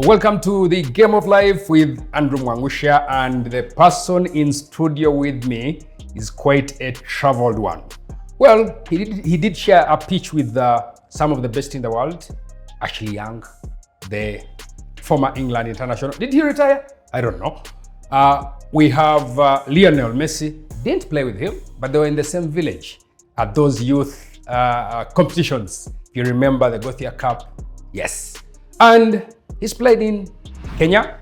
Welcome to the Game of Life with Andrew Mwangusha, and the person in studio with me is quite a traveled one. Well, he did share a pitch with some of the best in the world. Ashley Young, the former England international. Did he retire? I don't know. We have Lionel Messi. Didn't play with him, but they were in the same village at those youth competitions. If you remember the Gothia Cup, yes. And he's played in Kenya,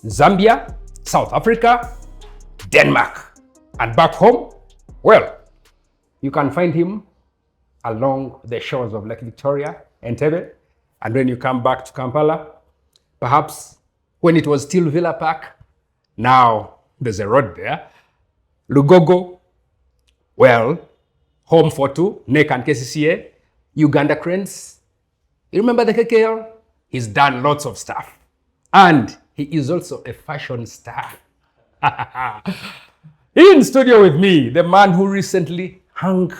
Zambia, South Africa, Denmark, and back home. Well, you can find him along the shores of Lake Victoria, Entebbe, and when you come back to Kampala, perhaps when it was still Villa Park, now there's a road there, Lugogo, well, home for two, NEC and KCCA, Uganda Cranes. You remember the KKL? He's done lots of stuff. And he is also a fashion star. In studio with me, the man who recently hung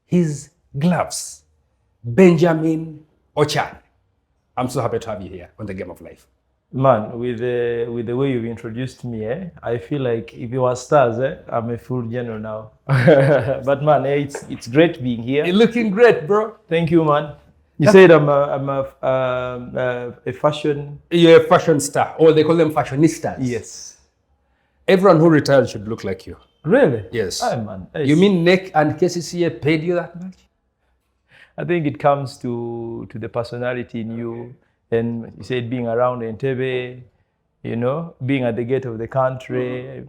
his gloves, Benjamin Ochan. I'm so happy to have you here on the Game of Life. Man, with the way you've introduced me, I feel like if you were stars, I'm a full general now. But man, it's great being here. You're looking great, bro. Thank you, man. You said I'm a fashion... You're a fashion star, or they call them fashionistas. Yes. Everyone who retires should look like you. Really? Yes. Aye, man. You mean NEC and KCCA paid you that much? I think it comes to the personality in you. And you said being around Entebbe, you know, being at the gate of the country,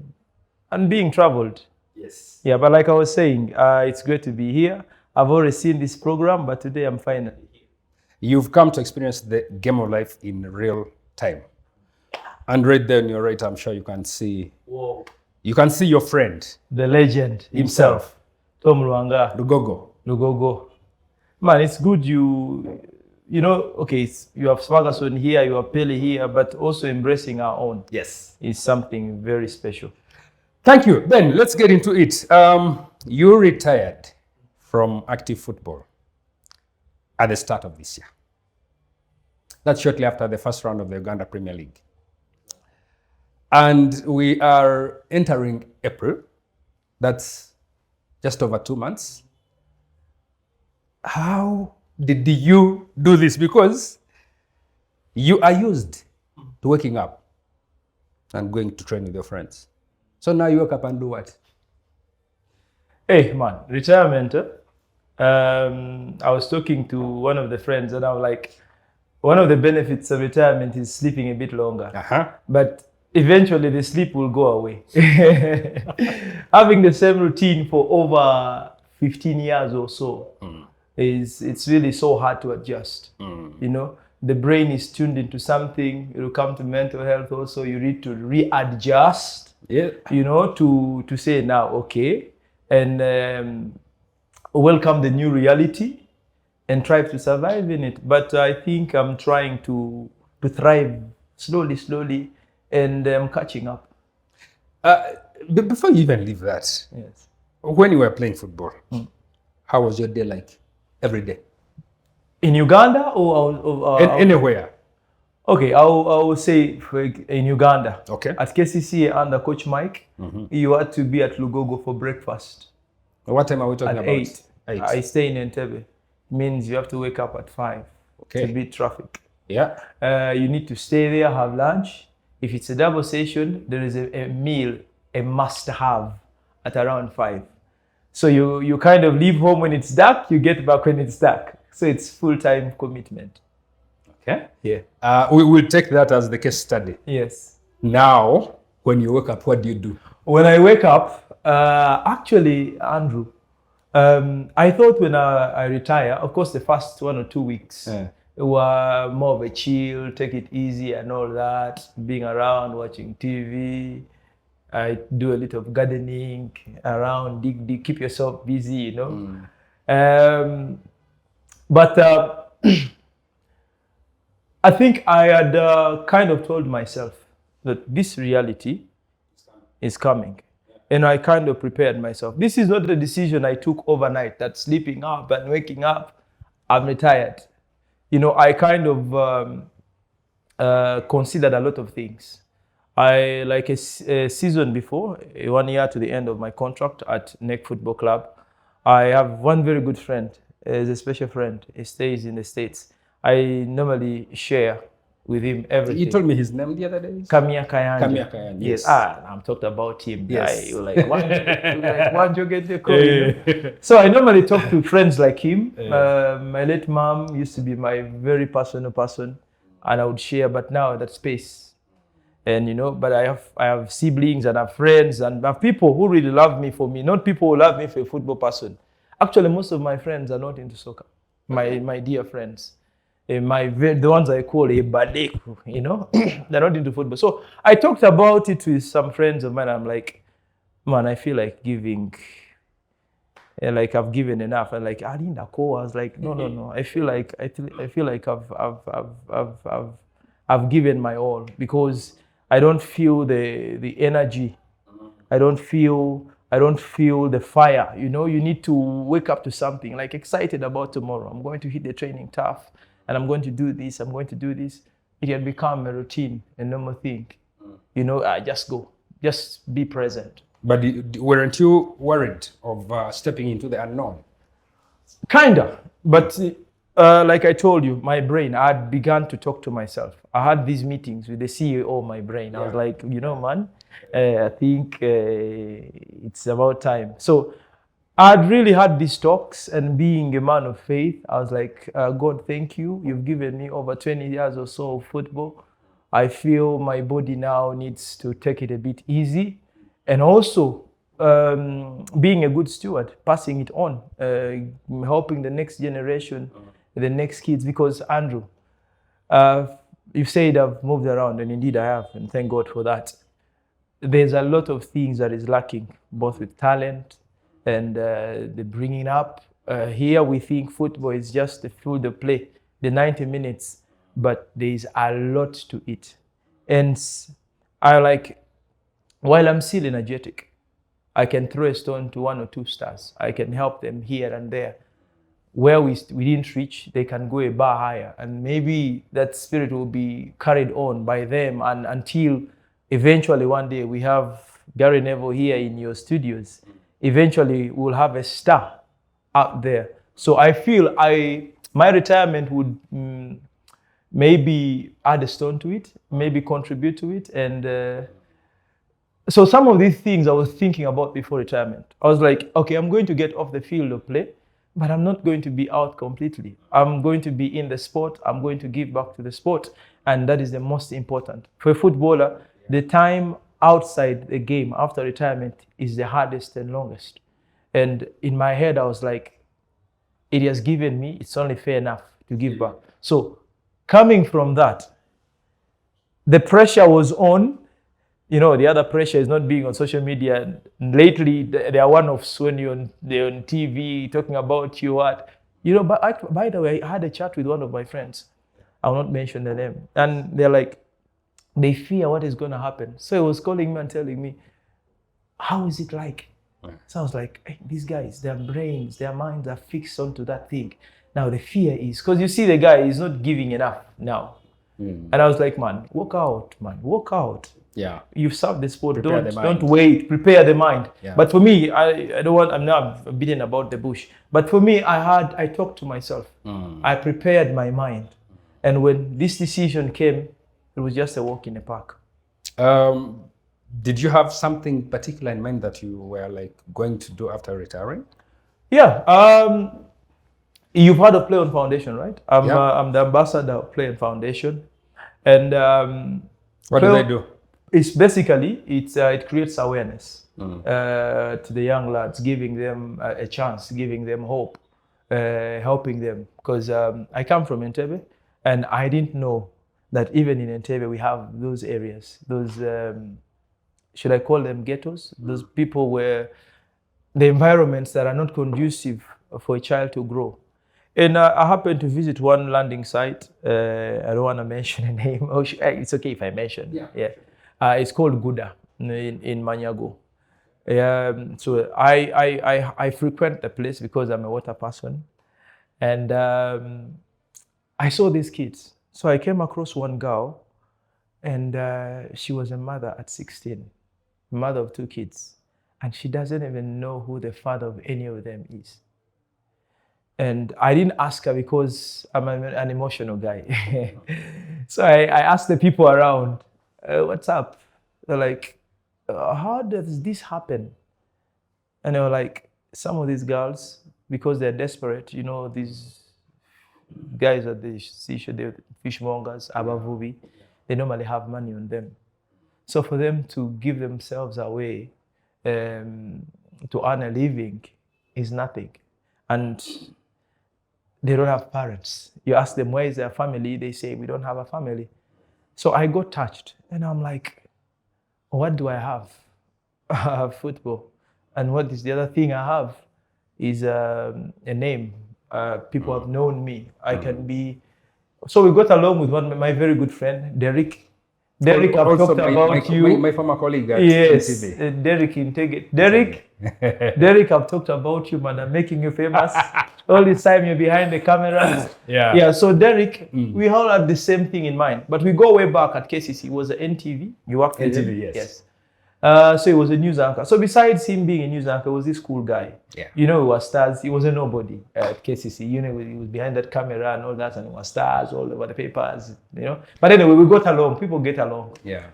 and being traveled. Yes. Yeah, but like I was saying, it's great to be here. I've already seen this program, but today I'm finally here. You've come to experience the Game of Life in real time. And right there on your right, I'm sure you can see. Whoa. You can see your friend. The legend himself. Tom Luanga. Lugogo. Man, it's good you know, okay, you have Ferguson here, you have Pele here, but also embracing our own. Yes. Is something very special. Thank you. Ben, let's get into it. You retired from active football at the start of this year. That's shortly after the first round of the Uganda Premier League. And we are entering April. That's just over 2 months. How did you do this? Because you are used to waking up and going to train with your friends. So now you wake up and do what? Hey, man, retirement. I was talking to one of the friends and I was like, one of the benefits of retirement is sleeping a bit longer. But eventually the sleep will go away. Having the same routine for over 15 years or so. It's really so hard to adjust. You know, the brain is tuned into something. It will come to mental health also. You need to readjust, you know, to say now, okay, and welcome the new reality and try to survive in it. But I think I'm trying to thrive slowly, and I'm catching up. Before you even leave that, yes. When you were playing football, how was your day like? Every day? In Uganda or anywhere? Okay, I will say in Uganda. Okay. At KCCA under Coach Mike, you had to be at Lugogo for breakfast. What time are we talking about? 8. I stay in Entebbe. It means you have to wake up at 5 to beat traffic. Yeah. You need to stay there, have lunch. If it's a double session, there is a meal, a must-have at around 5. So you kind of leave home when it's dark, you get back when it's dark. So it's full-time commitment. Okay. Yeah. We will take that as the case study. Yes. Now, when you wake up, what do you do? When I wake up, actually, Andrew, I thought when I retire, of course, the first 1 or 2 weeks were more of a chill, take it easy and all that, being around, watching TV. I do a little of gardening around, dig, keep yourself busy, you know. But I think I had kind of told myself that this reality is coming. And I kind of prepared myself. This is not a decision I took overnight, that sleeping up and waking up, I'm retired. You know, I kind of considered a lot of things. I, like a season before, 1 year to the end of my contract at NEC Football Club, I have one very good friend. He's a special friend. He stays in the States. I normally share with him everything. You told me his name the other day. Kamia Kayanja. Kamia Kayanja, yes. I'm talking about him. Yes. You're like, why you get the call? So I normally talk to friends like him. My late mom used to be my very personal person, and I would share, but now that space. And but I have siblings and I have friends and I have people who really love me for me, not people who love me for a football person. Actually, most of my friends are not into soccer. My dear friends. The ones I call a badek, they're not into football. So I talked about it with some friends of mine. I'm like, man, I feel like giving, like I've given enough. And like, I was like, no. I feel like I've given my all, because I don't feel the energy. I don't feel the fire. You need to wake up to something, like excited about tomorrow. I'm going to hit the training tough. And I'm going to do this, I'm going to do this. It can become a routine, a normal thing. Just go, just be present. But weren't you worried of stepping into the unknown? Kinda, but like I told you, my brain, I had begun to talk to myself. I had these meetings with the CEO of my brain. I was like, man, I think it's about time. So I'd really had these talks, and being a man of faith, I was like, God, thank you. You've given me over 20 years or so of football. I feel my body now needs to take it a bit easy. And also being a good steward, passing it on, helping the next generation, the next kids. Because Andrew, you said I've moved around, and indeed I have, and thank God for that. There's a lot of things that is lacking, both with talent, and the bringing up. Here we think football is just the field of play, the 90 minutes, but there is a lot to it. And while I'm still energetic, I can throw a stone to 1 or 2 stars. I can help them here and there. Where we didn't reach, they can go a bar higher. And maybe that spirit will be carried on by them, and until eventually one day we have Gary Neville here in your studios. Eventually we'll have a star out there. So I feel my retirement would maybe add a stone to it, maybe contribute to it. And so some of these things I was thinking about before retirement. I was like, okay, I'm going to get off the field of play, but I'm not going to be out completely. I'm going to be in the sport. I'm going to give back to the sport. And that is the most important. For a footballer, the time outside the game after retirement is the hardest and longest. And in my head, I was like, it has given me, it's only fair enough to give back. So coming from that, the pressure was on. The other pressure is not being on social media. Lately, there are one-offs when you're on TV talking about you what. But by the way, I had a chat with one of my friends. I will not mention the name. And they're like, they fear what is going to happen. So he was calling me and telling me, how is it like? So I was like, hey, these guys, their brains, their minds are fixed onto that thing. Now the fear is, because you see the guy is not giving enough now. And I was like, man, walk out. Yeah. You've served the sport. Don't wait. Prepare the mind. Yeah. But for me, I'm not beating about the bush. But for me, I talked to myself. I prepared my mind. And when this decision came, it was just a walk in the park. Did you have something particular in mind that you were like going to do after retiring? Yeah. You've heard of Play On Foundation, right? I'm the ambassador of Play On Foundation. And what do they do? It's basically, it creates awareness to the young lads, giving them a chance, giving them hope, helping them. Because I come from Entebbe, and I didn't know that even in Entebbe we have those areas, those, should I call them ghettos? Those people where the environments that are not conducive for a child to grow. And I happened to visit one landing site. I don't want to mention a name. It's okay if I mention. Yeah. It's called Guda in Manyago. So I frequent the place because I'm a water person. And I saw these kids. So I came across one girl And she was a mother at 16, mother of 2 kids. And she doesn't even know who the father of any of them is. And I didn't ask her because I'm an emotional guy. So I asked the people around, what's up? They're like, how does this happen? And they were like, some of these girls, because they're desperate, you know, these guys at the seashore, the fishmongers, abavubi, they normally have money on them. So for them to give themselves away to earn a living is nothing. And they don't have parents. You ask them, where is their family? They say, we don't have a family. So I got touched. And I'm like, what do I have? I have football. And what is the other thing I have is a name. People have known me. I can be... So we got along with my very good friend, Derek. Derek, I've talked about you. My former colleague at Entebbe. Derek Entebbe. Derek, I've talked about you, man. I'm making you famous. All this time you're behind the cameras. Yeah. So Derek, we all had the same thing in mind. But we go way back at KCCA. It was an NTV. You worked with NTV, yes. So he was a news anchor. So besides him being a news anchor, he was this cool guy. Yeah. You know, he was stars. He was a nobody at KCCA. You know, he was behind that camera and all that, and he was stars all over the papers. You know. But anyway, we got along. People get along. Yeah.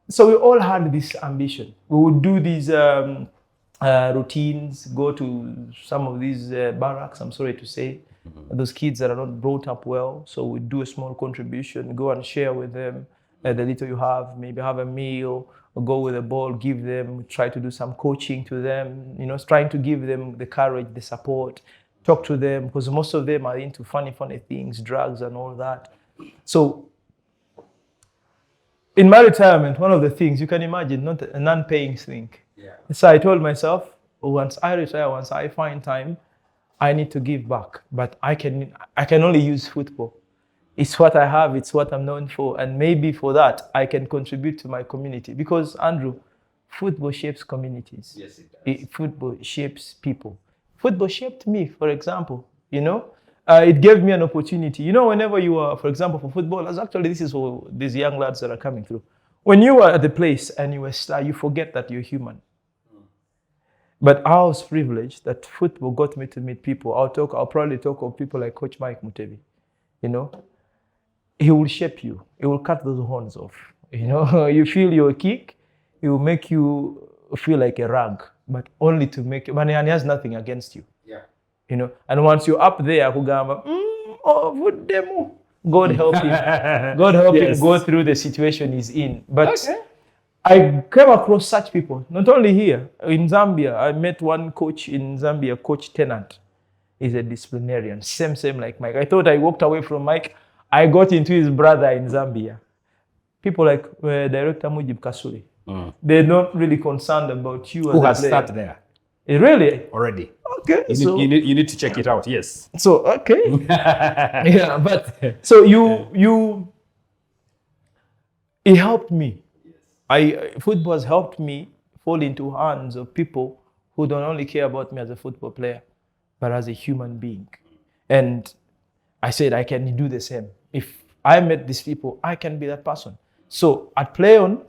So we all had this ambition. We would do these routines, go to some of these barracks, I'm sorry to say, those kids that are not brought up well. So we do a small contribution, go and share with them the little you have, maybe have a meal, or go with a ball, give them, try to do some coaching to them, you know, trying to give them the courage, the support, talk to them, because most of them are into funny things, drugs and all that. So in my retirement, one of the things, you can imagine, not a non-paying thing. Yeah. So I told myself, once I retire, once I find time, I need to give back. But I can only use football. It's what I have, it's what I'm known for. And maybe for that, I can contribute to my community. Because, Andrew, football shapes communities. Yes, it does. Football shapes people. Football shaped me, for example, you know. It gave me an opportunity. You know, whenever you are, for example, for footballers, actually, this is for these young lads that are coming through. When you are at the place and you were a star, you forget that you're human. But I was privileged that football got me to meet people. I'll probably talk of people like Coach Mike Mutebi. You know, he will shape you. He will cut those horns off. You know, you feel your kick, he will make you feel like a rag, but only to make you, and he has nothing against you. Yeah. You know, and once you're up there, kugamba, God help him. God help him go through the situation he's in. But I came across such people, not only here. In Zambia, I met one coach in Zambia, Coach Tennant. He's a disciplinarian, same like Mike. I thought I walked away from Mike. I got into his brother in Zambia. People like Director Mujib Kasuri. They're not really concerned about you. Who has started there? Really? Already. Okay. You need to check it out, yes. So, okay. Yeah, but so it helped me. Football has helped me fall into hands of people who don't only care about me as a football player, but as a human being. And I said, I can do the same. If I met these people, I can be that person. So at Play On,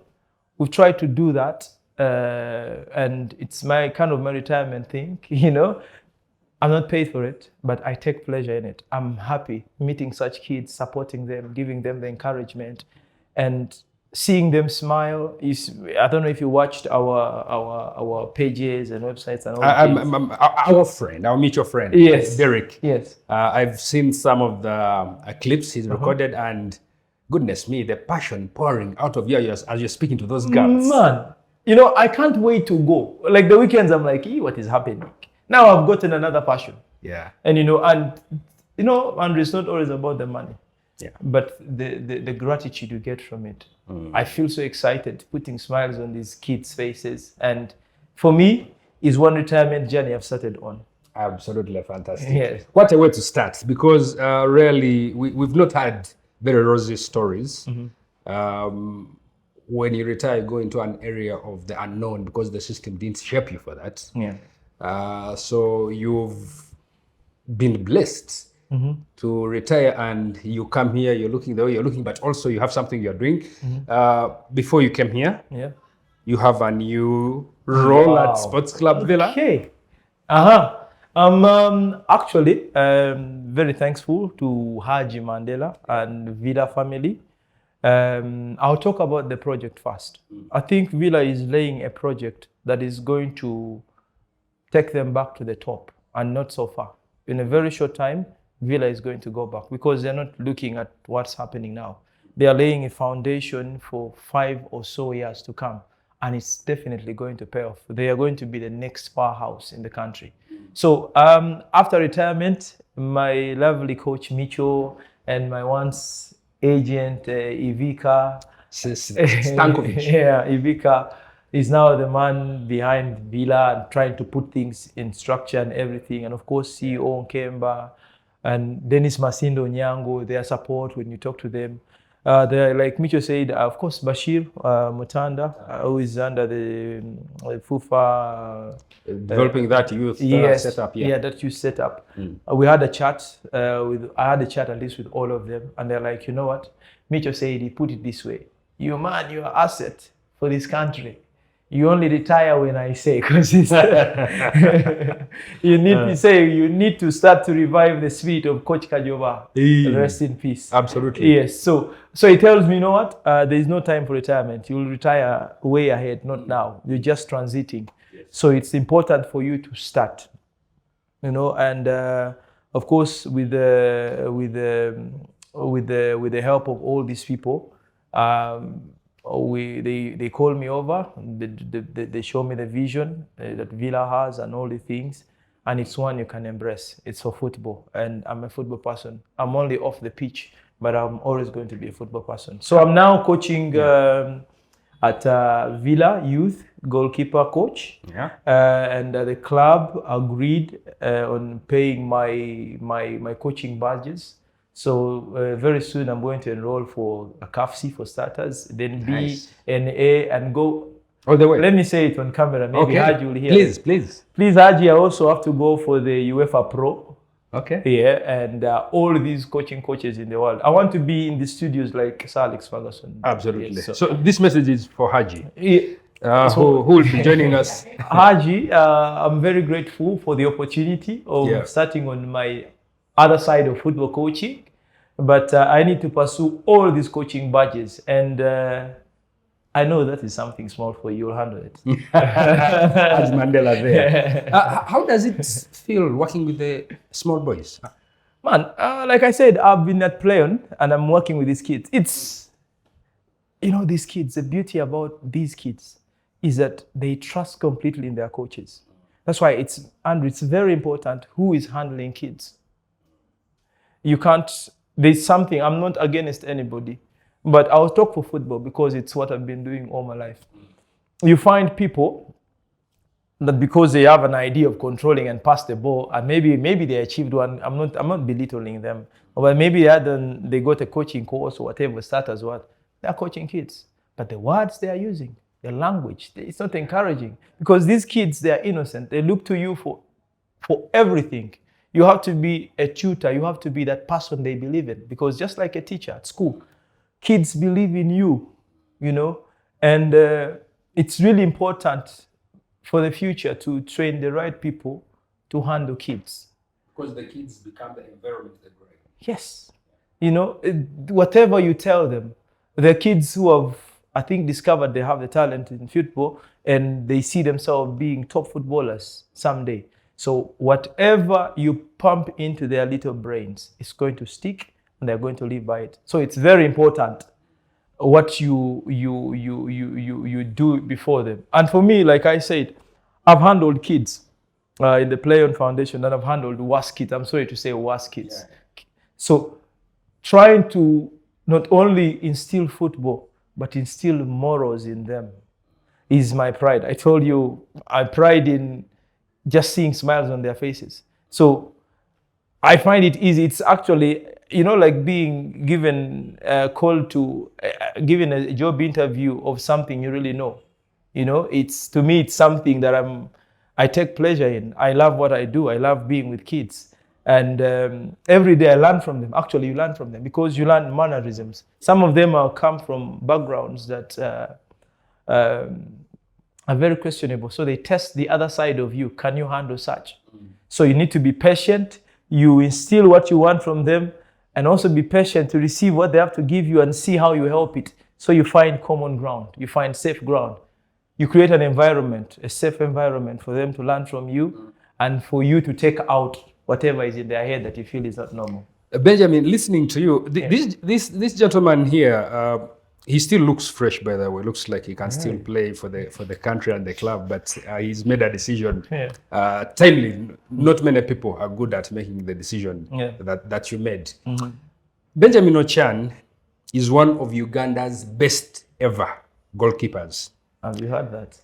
we've tried to do that. And it's my kind of my retirement thing, you know. I'm not paid for it, but I take pleasure in it. I'm happy meeting such kids, supporting them, giving them the encouragement, and seeing them smile. I don't know if you watched our pages and websites and all. Our friend, our mutual friend, yes, Derek. Yes, I've seen some of the clips he's recorded, and goodness me, the passion pouring out of your ears as you're speaking to those girls. Man, you know, I can't wait to go. Like the weekends, I'm like, what is happening? Now I've gotten another passion. Yeah. And and it's not always about the money. Yeah. But the gratitude you get from it. I feel so excited, putting smiles on these kids' faces. And for me, is one retirement journey I've started on. Absolutely fantastic. Yes. What a way to start, because really we've not had very rosy stories. When you retire, you go into an area of the unknown because the system didn't shape you for that. Yeah. So you've been blessed to retire, and you come here, you're looking the way you're looking, but also you have something you're doing. Before you came here, you have a new role at Sports Club Villa. Okay. I'm actually very thankful to Haji Mandela and Villa family. I'll talk about the project first. I think Villa is laying a project that is going to take them back to the top, and not so far. In a very short time, Villa is going to go back because they're not looking at what's happening now. They are laying a foundation for 5 or so years to come, and it's definitely going to pay off. They are going to be the next powerhouse in the country. So after retirement, my lovely coach Micho and my once agent Ivica Stankovic. Ivica is now the man behind Villa and trying to put things in structure and everything. And of course, CEO Nkemba and Denis Onyango, their support when you talk to them. They're, like Micho said, of course, Bashir Mutanda, who is under the FUFA. Developing that youth setup. Yeah, that youth setup. We had a chat, I had a chat at least with all of them. And they're like, you know what? Micho said, he put it this way. You're an asset for this country. You only retire when I say, because you need to start to revive the spirit of Coach Kajoba. Rest in peace. Absolutely. Yes. So he tells me, you know what? There is no time for retirement. You will retire way ahead, not now. You're just transiting. Yes. So it's important for you to start. You know, and of course, with the help of all these people. They call me over, they show me the vision that Villa has and all the things, and it's one you can embrace. It's for football, and I'm a football person. I'm only off the pitch, but I'm always going to be a football person. So I'm now coaching at Villa Youth, goalkeeper coach, and the club agreed on paying my coaching badges. So very soon I'm going to enroll for a CAFC for starters, then nice. B, NA, and go all the way. Let me say it on camera. Maybe Haji will hear. Please, Haji, I also have to go for the UEFA Pro. Okay. Yeah, and all these coaches in the world. I want to be in the studios like Sir Alex Ferguson. Absolutely. Yes, so this message is for Haji. Yeah. Who will be joining us? Haji, I'm very grateful for the opportunity of starting on my other side of football coaching, but I need to pursue all these coaching badges, and I know that is something small for you. You'll handle it. As Mandela there. How does it feel working with the small boys? Man, like I said, I've been at Playon and I'm working with these kids. It's, these kids, the beauty about these kids is that they trust completely in their coaches. That's why it's very important who is handling kids. There's something, I'm not against anybody, but I'll talk for football because it's what I've been doing all my life. You find people that because they have an idea of controlling and pass the ball, and maybe they achieved one, I'm not belittling them, but maybe they got a coaching course or whatever, starters what, they're coaching kids. But the words they are using, the language, it's not encouraging. Because these kids, they are innocent. They look to you for everything. You have to be a tutor. You have to be that person they believe in. Because just like a teacher at school, kids believe in you, and it's really important for the future to train the right people to handle kids. Because the kids become the environment they grow in. Yes. Whatever you tell them, the kids who have, I think, discovered they have the talent in football and they see themselves being top footballers someday. So whatever you pump into their little brains is going to stick and they're going to live by it. So it's very important what you do before them. And for me, like I said, I've handled kids in the Playon Foundation and I've handled worse kids. I'm sorry to say worse kids. Yeah. So trying to not only instill football, but instill morals in them is my pride. I told you, I pride in just seeing smiles on their faces. So I find it easy. It's actually, like being given a call to, given a job interview of something you really know. To me, it's something that I take pleasure in. I love what I do. I love being with kids. And every day I learn from them. Actually, you learn from them because you learn mannerisms. Some of them come from backgrounds that are very questionable. So they test the other side of you. Can you handle such? So you need to be patient. You instill what you want from them, and also be patient to receive what they have to give you and see how you help it. So you find common ground. You find safe ground. You create an environment, a safe environment for them to learn from you and for you to take out whatever is in their head that you feel is not normal. Benjamin, listening to you, this gentleman here, he still looks fresh, by the way. Looks like he can still play for the country and the club, but he's made a decision timely. Not many people are good at making the decision that you made. Benjamin Ochan is one of Uganda's best ever goalkeepers. Have you heard that?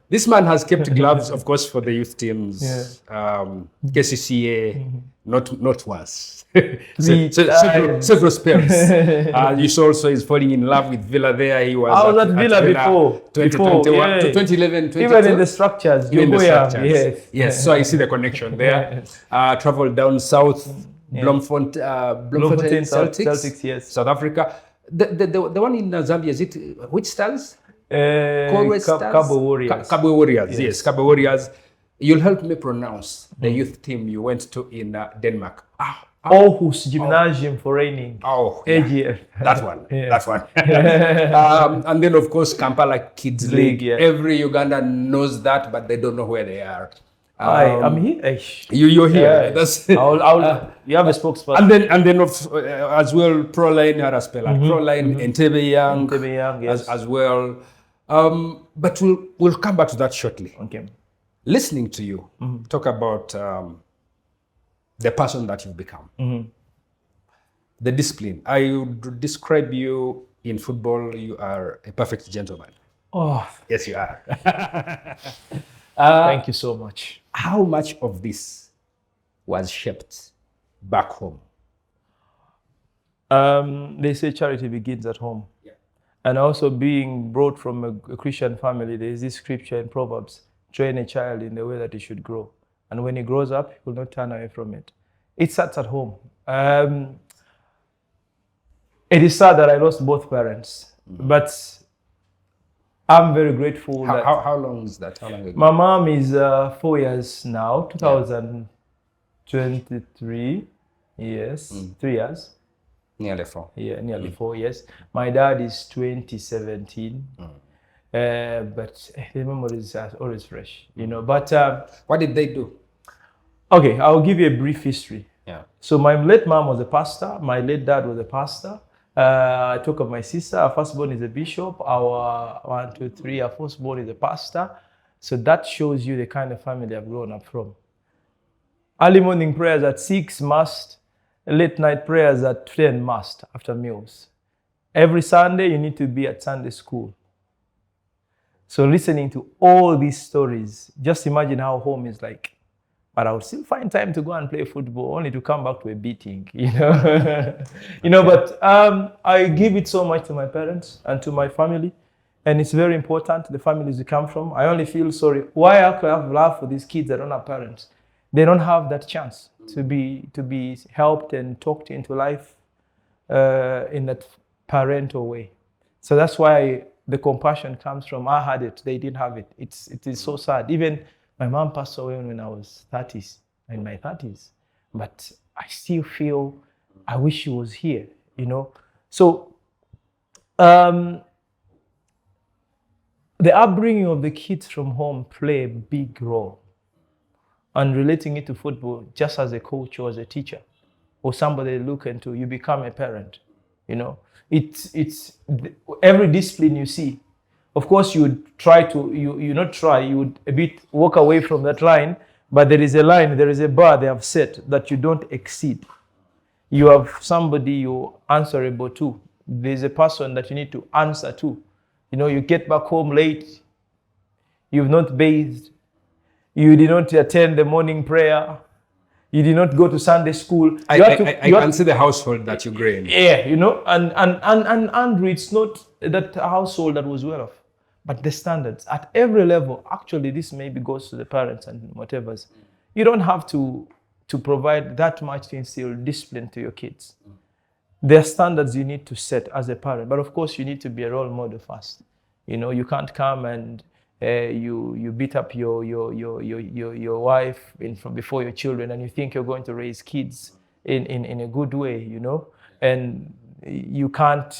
This man has kept gloves, of course, for the youth teams, KCCA, not once. Several spells. You saw also he's falling in love with Villa there. He was I was at Villa before. 2021, 2011, 2012. Even in the structures. Yes, so I see the connection there. Traveled down south, Bloemfontein Celtics, yes. South Africa. The one in Zambia, is it which stars? Cabo Warriors. Cabo Warriors, yes, Cabo Warriors. You'll help me pronounce the youth team you went to in Denmark. Aarhus Gymnasium for Reining. AGF. That one. That one. And then, of course, Kampala Kids League. Every Ugandan knows that, but they don't know where they are. I'm here. You're here. That's you have a spokesperson. And then as well, Proline Haraspela, Proline Entebbe Young, yes. as well. But we'll come back to that shortly. Okay. Listening to you talk about the person that you've become, the discipline. I would describe you in football. You are a perfect gentleman. Oh, yes, you are. Thank you so much. How much of this was shaped back home? They say charity begins at home. Yeah. And also being brought from a Christian family, there is this scripture in Proverbs, train a child in the way that he should grow. And when he grows up, he will not turn away from it. It starts at home. It is sad that I lost both parents, but I'm very grateful. How long is that? How long ago? My mom is 4 years now, 2023. Yes, 3 years. Nearly 4. Yeah, nearly 4 years. My dad is 2017. But the memories are always fresh, you know. But what did they do? Okay, I'll give you a brief history. Yeah. So my late mom was a pastor. My late dad was a pastor. I talk of my sister. Our firstborn is a bishop. Our our firstborn is a pastor. So that shows you the kind of family I've grown up from. Early morning prayers at 6 must. Late night prayers at 10 must after meals. Every Sunday you need to be at Sunday school. So listening to all these stories, just imagine how home is like. But I would still find time to go and play football, only to come back to a beating, you know. But I give it so much to my parents and to my family. And it's very important, the families you come from. I only feel sorry. Why I have love for these kids that don't have parents? They don't have that chance to be helped and talked into life in that parental way. So that's why the compassion comes from, I had it, they didn't have it. It is so sad. Even my mom passed away when I was in my 30s. But I still feel, I wish she was here, you know. So the upbringing of the kids from home play a big role. And relating it to football, just as a coach or as a teacher, or somebody look into, you become a parent, you know. It's every discipline you see. Of course, you would try to, you would a bit walk away from that line, but there is a line, there is a bar they have set that you don't exceed. You have somebody you're answerable to. There's a person that you need to answer to. You know, you get back home late, you've not bathed, you did not attend the morning prayer, you did not go to Sunday school. I can see the household that you grew in. Yeah, you know, and Andrew, it's not that household that was well off, but the standards at every level. Actually, this maybe goes to the parents and whatever's. You don't have to to provide that much to instill discipline to your kids. There are standards you need to set as a parent, but of course you need to be a role model first. You know, you can't come and you beat up your wife from before your children, and you think you're going to raise kids in a good way, you know, and you can't.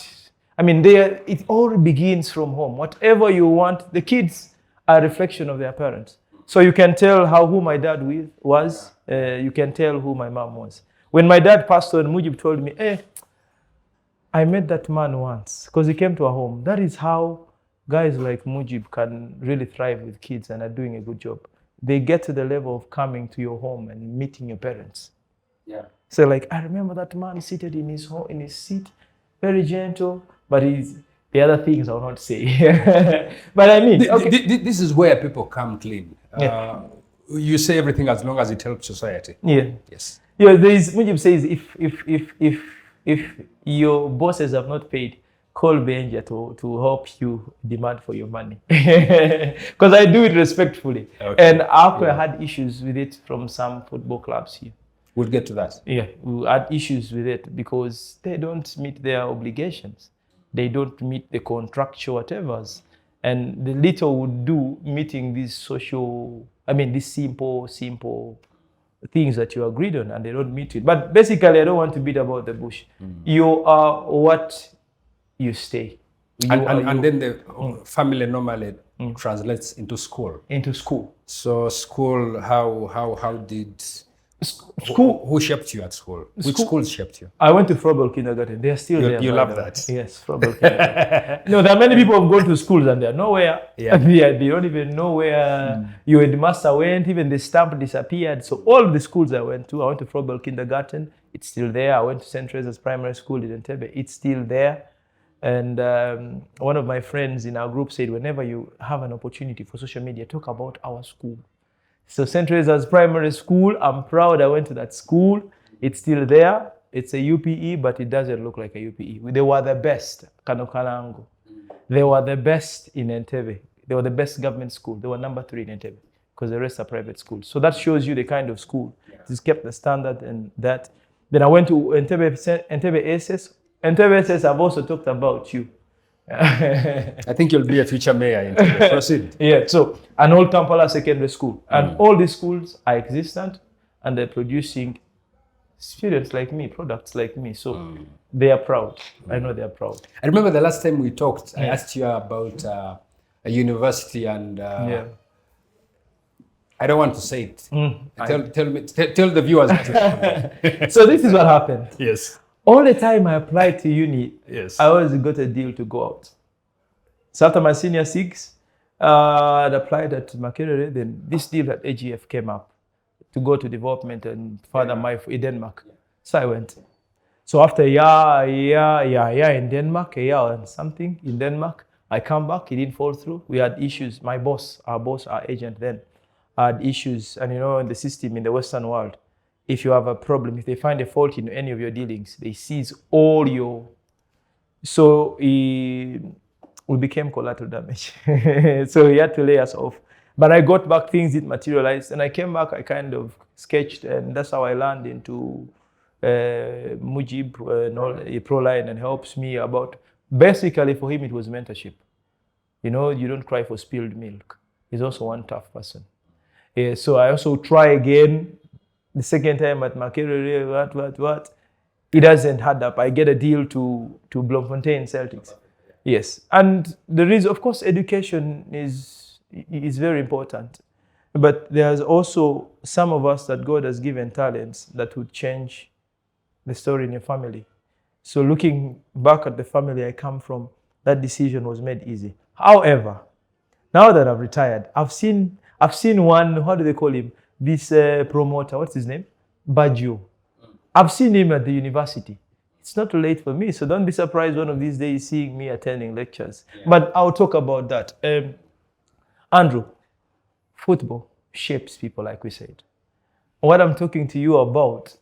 I mean, it all begins from home. Whatever you want, the kids are a reflection of their parents. So you can tell who my dad was. You can tell who my mom was. When my dad passed on, Mujib told me, "Hey, I met that man once because he came to our home." That is how guys like Mujib can really thrive with kids and are doing a good job. They get to the level of coming to your home and meeting your parents. Yeah. So like, I remember that man seated in his seat, very gentle, but the other things I will not say. But I mean, okay. This is where people come clean. Yeah. You say everything as long as it helps society. Yeah. Yes. Yeah. Mujib says if your bosses have not paid, call Benja to help you demand for your money. Because I do it respectfully. Okay. And I had issues with it from some football clubs here. We'll get to that. Yeah, we had issues with it because they don't meet their obligations. They don't meet the contractual whatevers. And the little would do meeting these these simple things that you agreed on, and they don't meet it. But basically, I don't want to beat about the bush. You are what you stay. And then the family normally translates into school. Into school. So school, how did... School. Who shaped you at school? Which schools shaped you? I went to Frobel Kindergarten. They are still there. You love that? Yes, Frobel Kindergarten. No, there are many people who have gone to schools and they're nowhere. Yeah. They don't even know where your headmaster went. Even the stamp disappeared. So all the schools I went to Frobel Kindergarten. It's still there. I went to St. Teresa's Primary School in Entebbe. It's still there. And one of my friends in our group said, whenever you have an opportunity for social media, talk about our school. So St. Teresa's Primary School, I'm proud I went to that school. It's still there. It's a UPE, but it doesn't look like a UPE. They were the best, Kanokalango. They were the best in Entebbe. They were the best government school. They were number 3 in Entebbe because the rest are private schools. So that shows you the kind of school. It's kept the standard and that. Then I went to Entebbe SS. Entebbe SS, I've also talked about you. I think you'll be a future mayor in Entebbe. Proceed. Yeah, so an old Kampala secondary school. And all these schools are existent and they're producing students like me, products like me. So they are proud. I know they are proud. I remember the last time we talked, I asked you about a university and I don't want to say it. Tell the viewers. So this is what happened. Yes. All the time I applied to uni, I always got a deal to go out. So after my senior 6, I applied at Makerere, then this deal at AGF came up to go to development and further in Denmark. So I went. So after a year in Denmark, a year and something in Denmark, I come back, it didn't fall through. We had issues. My boss, our agent then, had issues. And you know, in the system in the Western world, if you have a problem, if they find a fault in any of your dealings, they seize all your... So we became collateral damage. So he had to lay us off. But I got back, things didn't materialize. And I came back, I kind of sketched, and that's how I landed into Mujib, Proline, and helps me about... Basically, for him, it was mentorship. You know, you don't cry for spilled milk. He's also one tough person. Yeah, so I also try again. The second time at Makerere, what? It doesn't add up. I get a deal to Bloemfontein Celtics. Yes. And there is, of course, education is very important. But there's also some of us that God has given talents that would change the story in your family. So looking back at the family I come from, that decision was made easy. However, now that I've retired, I've seen one, how do they call him? This promoter, what's his name? Baggio. I've seen him at the university. It's not too late for me, so don't be surprised one of these days seeing me attending lectures. Yeah. But I'll talk about that. Andrew, football shapes people, like we said. What I'm talking to you about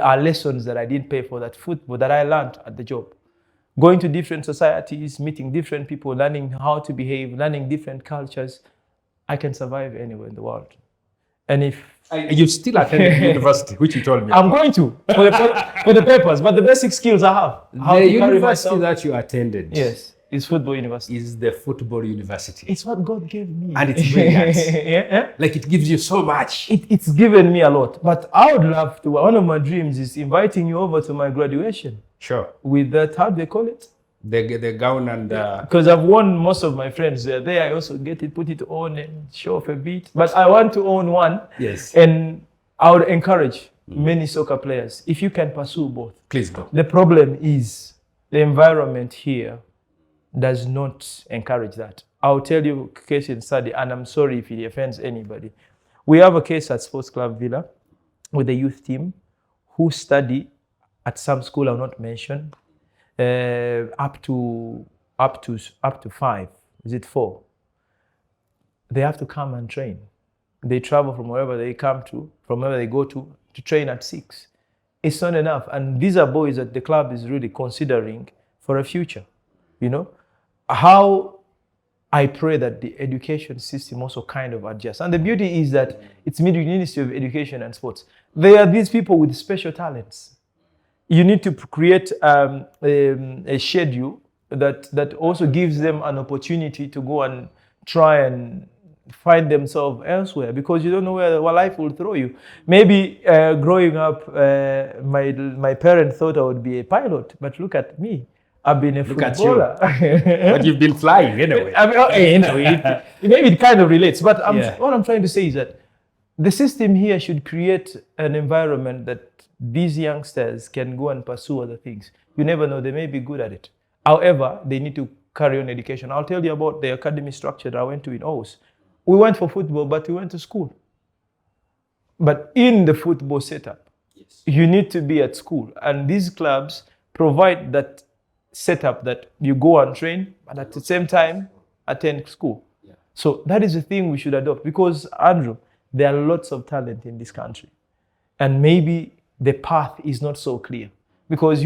are lessons that I didn't pay for, that football that I learned at the job. Going to different societies, meeting different people, learning how to behave, learning different cultures. I can survive anywhere in the world. And if you still attended university, which you told me. I'm going to for the papers, but the basic skills I have. How The to carry university myself. that you attended, Yes, is football university. is the football university, It's what God gave me. and it's brilliant. Yeah. Like it gives you so much. It's given me a lot. But I would love to. One of my dreams is inviting you over to my graduation Sure. with that. How do they call it? The gown and Because I've won most of my friends there. There I also get it, put it on and show off a bit. But I want to own one. yes. And I would encourage many soccer players, if you can pursue both. Please go. The problem is the environment here does not encourage that. I'll tell you a case in study, and I'm sorry if it offends anybody. We have a case at Sports Club Villa with the youth team who study at some school I'll not mention, up to 5. Is it 4? They have to come and train. They travel from wherever they come to, from wherever they go to train at 6. It's not enough. And these are boys that the club is really considering for a future. You know, how I pray that the education system also kind of adjusts. And the beauty is that it's Ministry of Education and Sports. There are these people with special talents. You need to create a schedule that also gives them an opportunity to go and try and find themselves elsewhere, because you don't know where life will throw you. Maybe growing up, my parents thought I would be a pilot, but look at me. I've been a footballer. But you've been flying anyway. I mean, maybe it kind of relates. But what I'm trying to say is that the system here should create an environment that these youngsters can go and pursue other things. You never know, they may be good at it. However, they need to carry on education. I'll tell you about the academy structure that I went to in Oz. We went for football, but we went to school. But in the football setup, you need to be at school. And these clubs provide that setup that you go and train, but at the same time, attend school. Yeah. So that is the thing we should adopt, because, Andrew, there are lots of talent in this country. And maybe the path is not so clear, because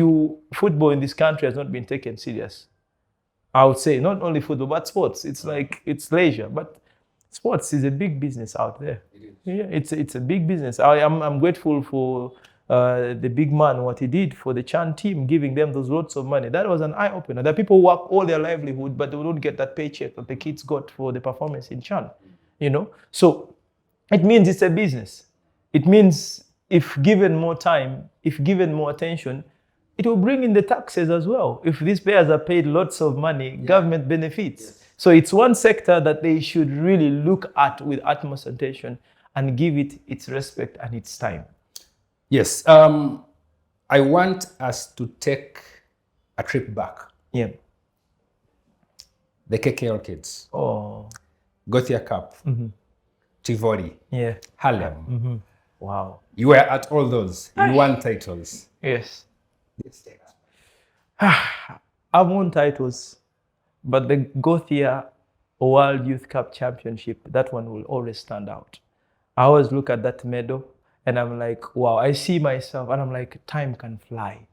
football in this country has not been taken serious. I would say not only football, but sports. It's like, it's leisure, but sports is a big business out there. It is. Yeah, it's a big business. I'm grateful for the big man, what he did for the Chan team, giving them those lots of money. That was an eye-opener. That people work all their livelihood, but they don't get that paycheck that the kids got for the performance in Chan. You know? So it means it's a business. It means if given more time, if given more attention, it will bring in the taxes as well. If these players are paid lots of money, government benefits. Yes. So it's one sector that they should really look at with utmost attention and give it its respect and its time. Yes. I want us to take a trip back. Yeah. The KKL kids. Oh. Gothia Cup. Mm-hmm. Tivoli. Yeah. Harlem. Mm-hmm. Wow. You were at all those. You won titles. Yes. I've won titles, but the Gothia World Youth Cup Championship, that one will always stand out. I always look at that medal and I'm like, wow, I see myself and I'm like, time can fly.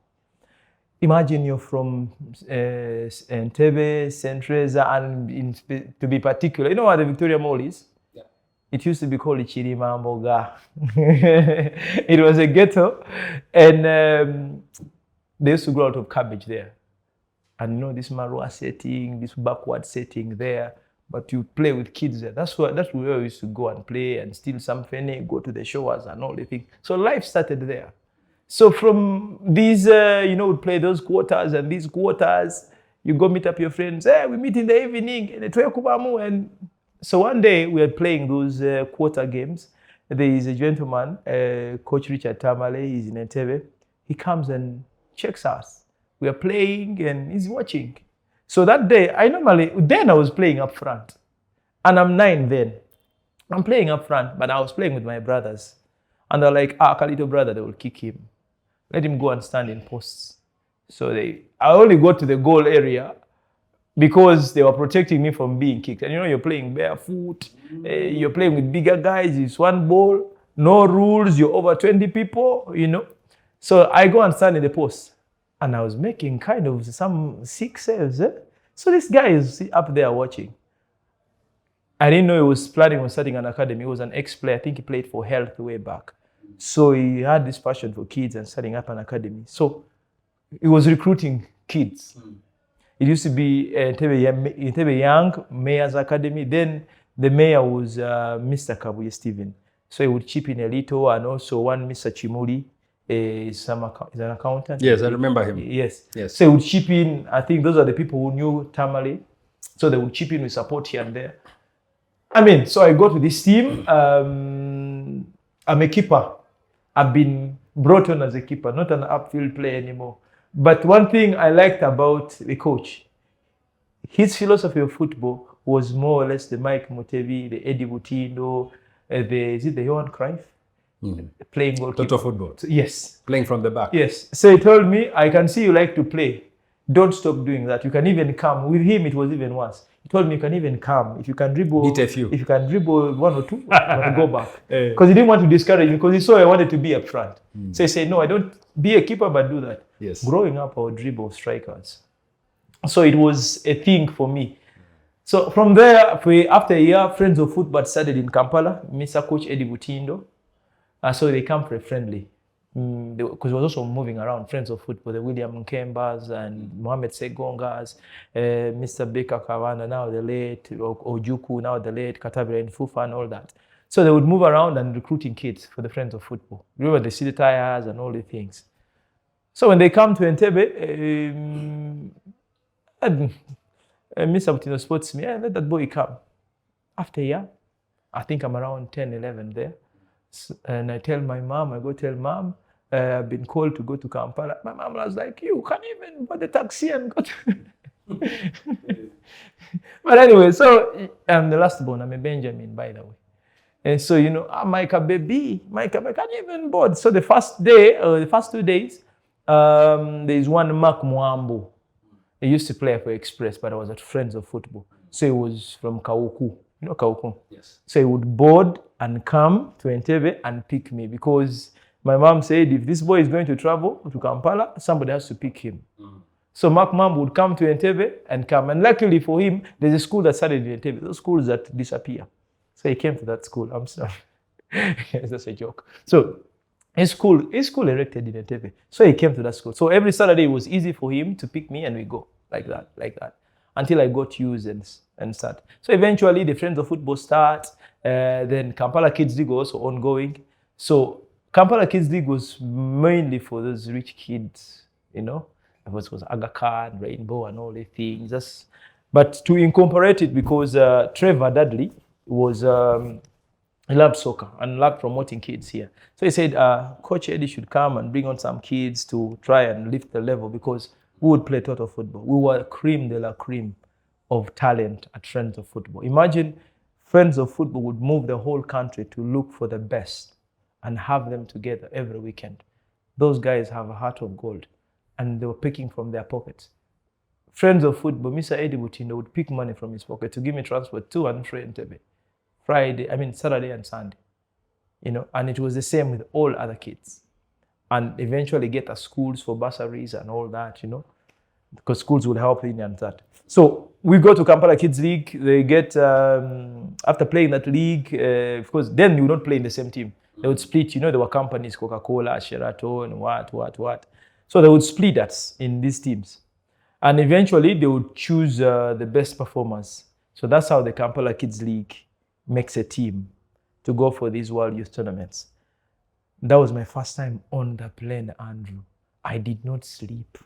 Imagine you're from Entebbe, St. Teresa, and to be particular, you know what the Victoria Mall is? Yeah. It used to be called Chirimamboga. It was a ghetto, and they used to grow out of cabbage there. And you know, this Marua setting, this backward setting there, but you play with kids there. That's where we used to go and play and steal some fene, go to the showers and all the things. So life started there. So from these, we'd play those quarters and these quarters, you go meet up your friends. Hey, we meet in the evening. And so one day we are playing those quarter games. There is a gentleman, Coach Richard Tamale, he's in Entebbe. He comes and checks us. We are playing and he's watching. So that day, I was playing up front. And I'm 9 then. I'm playing up front, but I was playing with my brothers. And they're like, Kalito brother, they will kick him. Let him go and stand in posts. So I only got to the goal area because they were protecting me from being kicked. And you know, you're playing barefoot, you're playing with bigger guys, it's one ball, no rules, you're over 20 people, you know. So I go and stand in the post. And I was making kind of some 6 saves. So this guy is up there watching. I didn't know he was planning on starting an academy. He was an ex-player. I think he played for Health way back. So he had this passion for kids and setting up an academy. So he was recruiting kids. It used to be Entebbe Young Mayor's Academy. Then the mayor was Mr. Kabuye Stephen. So he would chip in a little, and also one Mr. Chimuli is an accountant. Yes, I remember him. Yes. Yes. So he would chip in. I think those are the people who knew Tamale. So they would chip in with support here and there. I mean, so I go to this team. I'm a keeper. I've been brought on as a keeper, not an upfield player anymore. But one thing I liked about the coach, his philosophy of football was more or less the Mike Mutebi, the Eddie Butindo, is it the Johan Cruyff? Playing goalkeeper. Total football. Yes. Playing from the back. Yes. So he told me, I can see you like to play. Don't stop doing that. You can even come. With him, it was even worse. He told me you can even come. If you can dribble, hit a few. If you can dribble one or two, go back. Because he didn't want to discourage me, because he saw I wanted to be up front. So he said, no, I don't be a keeper, but do that. Yes. Growing up, I would dribble strikers. So it was a thing for me. So from there, after a year, Friends of Football started in Kampala. Mr. Coach Eddie Butindo. So they come for a friendly. Because he was also moving around, Friends of Football, the William Nkembas and Mohamed Segongas, Mr. Baker Kawana, now the late, Ojuku, now the late, Katabira and Fufa and all that. So they would move around and recruiting kids for the Friends of Football. Remember the city tires and all the things. So when they come to Entebbe, Mr. Butino spots me, let that boy come. After a year, I think I'm around 10, 11 there. And I tell my mom, I go tell mom, I've been called to go to Kampala. My mom was like, you can't even buy the taxi and go to... But anyway, so I'm the last born. I'm a Benjamin, by the way. And so, Micah baby, Micah, I can't even board. So the first day, the first 2 days, there's one Mark Mwambo. He used to play for Express, but I was at Friends of Football. So he was from Kauku. You know Kauku? Yes. So he would board and come to Entebbe and pick me, because my mom said if this boy is going to travel to Kampala, somebody has to pick him. So Mark Mom would come to Entebbe and come. And luckily for him, there's a school that started in Entebbe, those schools that disappear. So he came to that school. I'm sorry. That's a joke. So his school erected in Entebbe. So he came to that school. So every Saturday it was easy for him to pick me and we go like that. Until I got used and start. So eventually the Friends of Football start. Then Kampala Kids League was also ongoing. So Kampala Kids League was mainly for those rich kids, It was Aga Khan, Rainbow and all the things. But to incorporate it, because Trevor Dudley was, he loved soccer and loved promoting kids here. So he said, Coach Eddie should come and bring on some kids to try and lift the level, because we would play total football. We were cream de la cream of talent at Friends of Football. Imagine Friends of Football would move the whole country to look for the best and have them together every weekend. Those guys have a heart of gold, and they were picking from their pockets. Friends of Football, Mr. Eddie Butindo would pick money from his pocket to give me transport to and from Entebbe. Saturday and Sunday. And it was the same with all other kids. And eventually get us schools for bursaries and all that, because schools would help in and that. So we go to Kampala Kids League. They get, after playing that league, of course, then you don't play in the same team. They would split, there were companies, Coca-Cola, Sheraton, what. So they would split us in these teams. And eventually they would choose the best performers. So that's how the Kampala Kids League makes a team to go for these World Youth Tournaments. That was my first time on the plane, Andrew. I did not sleep.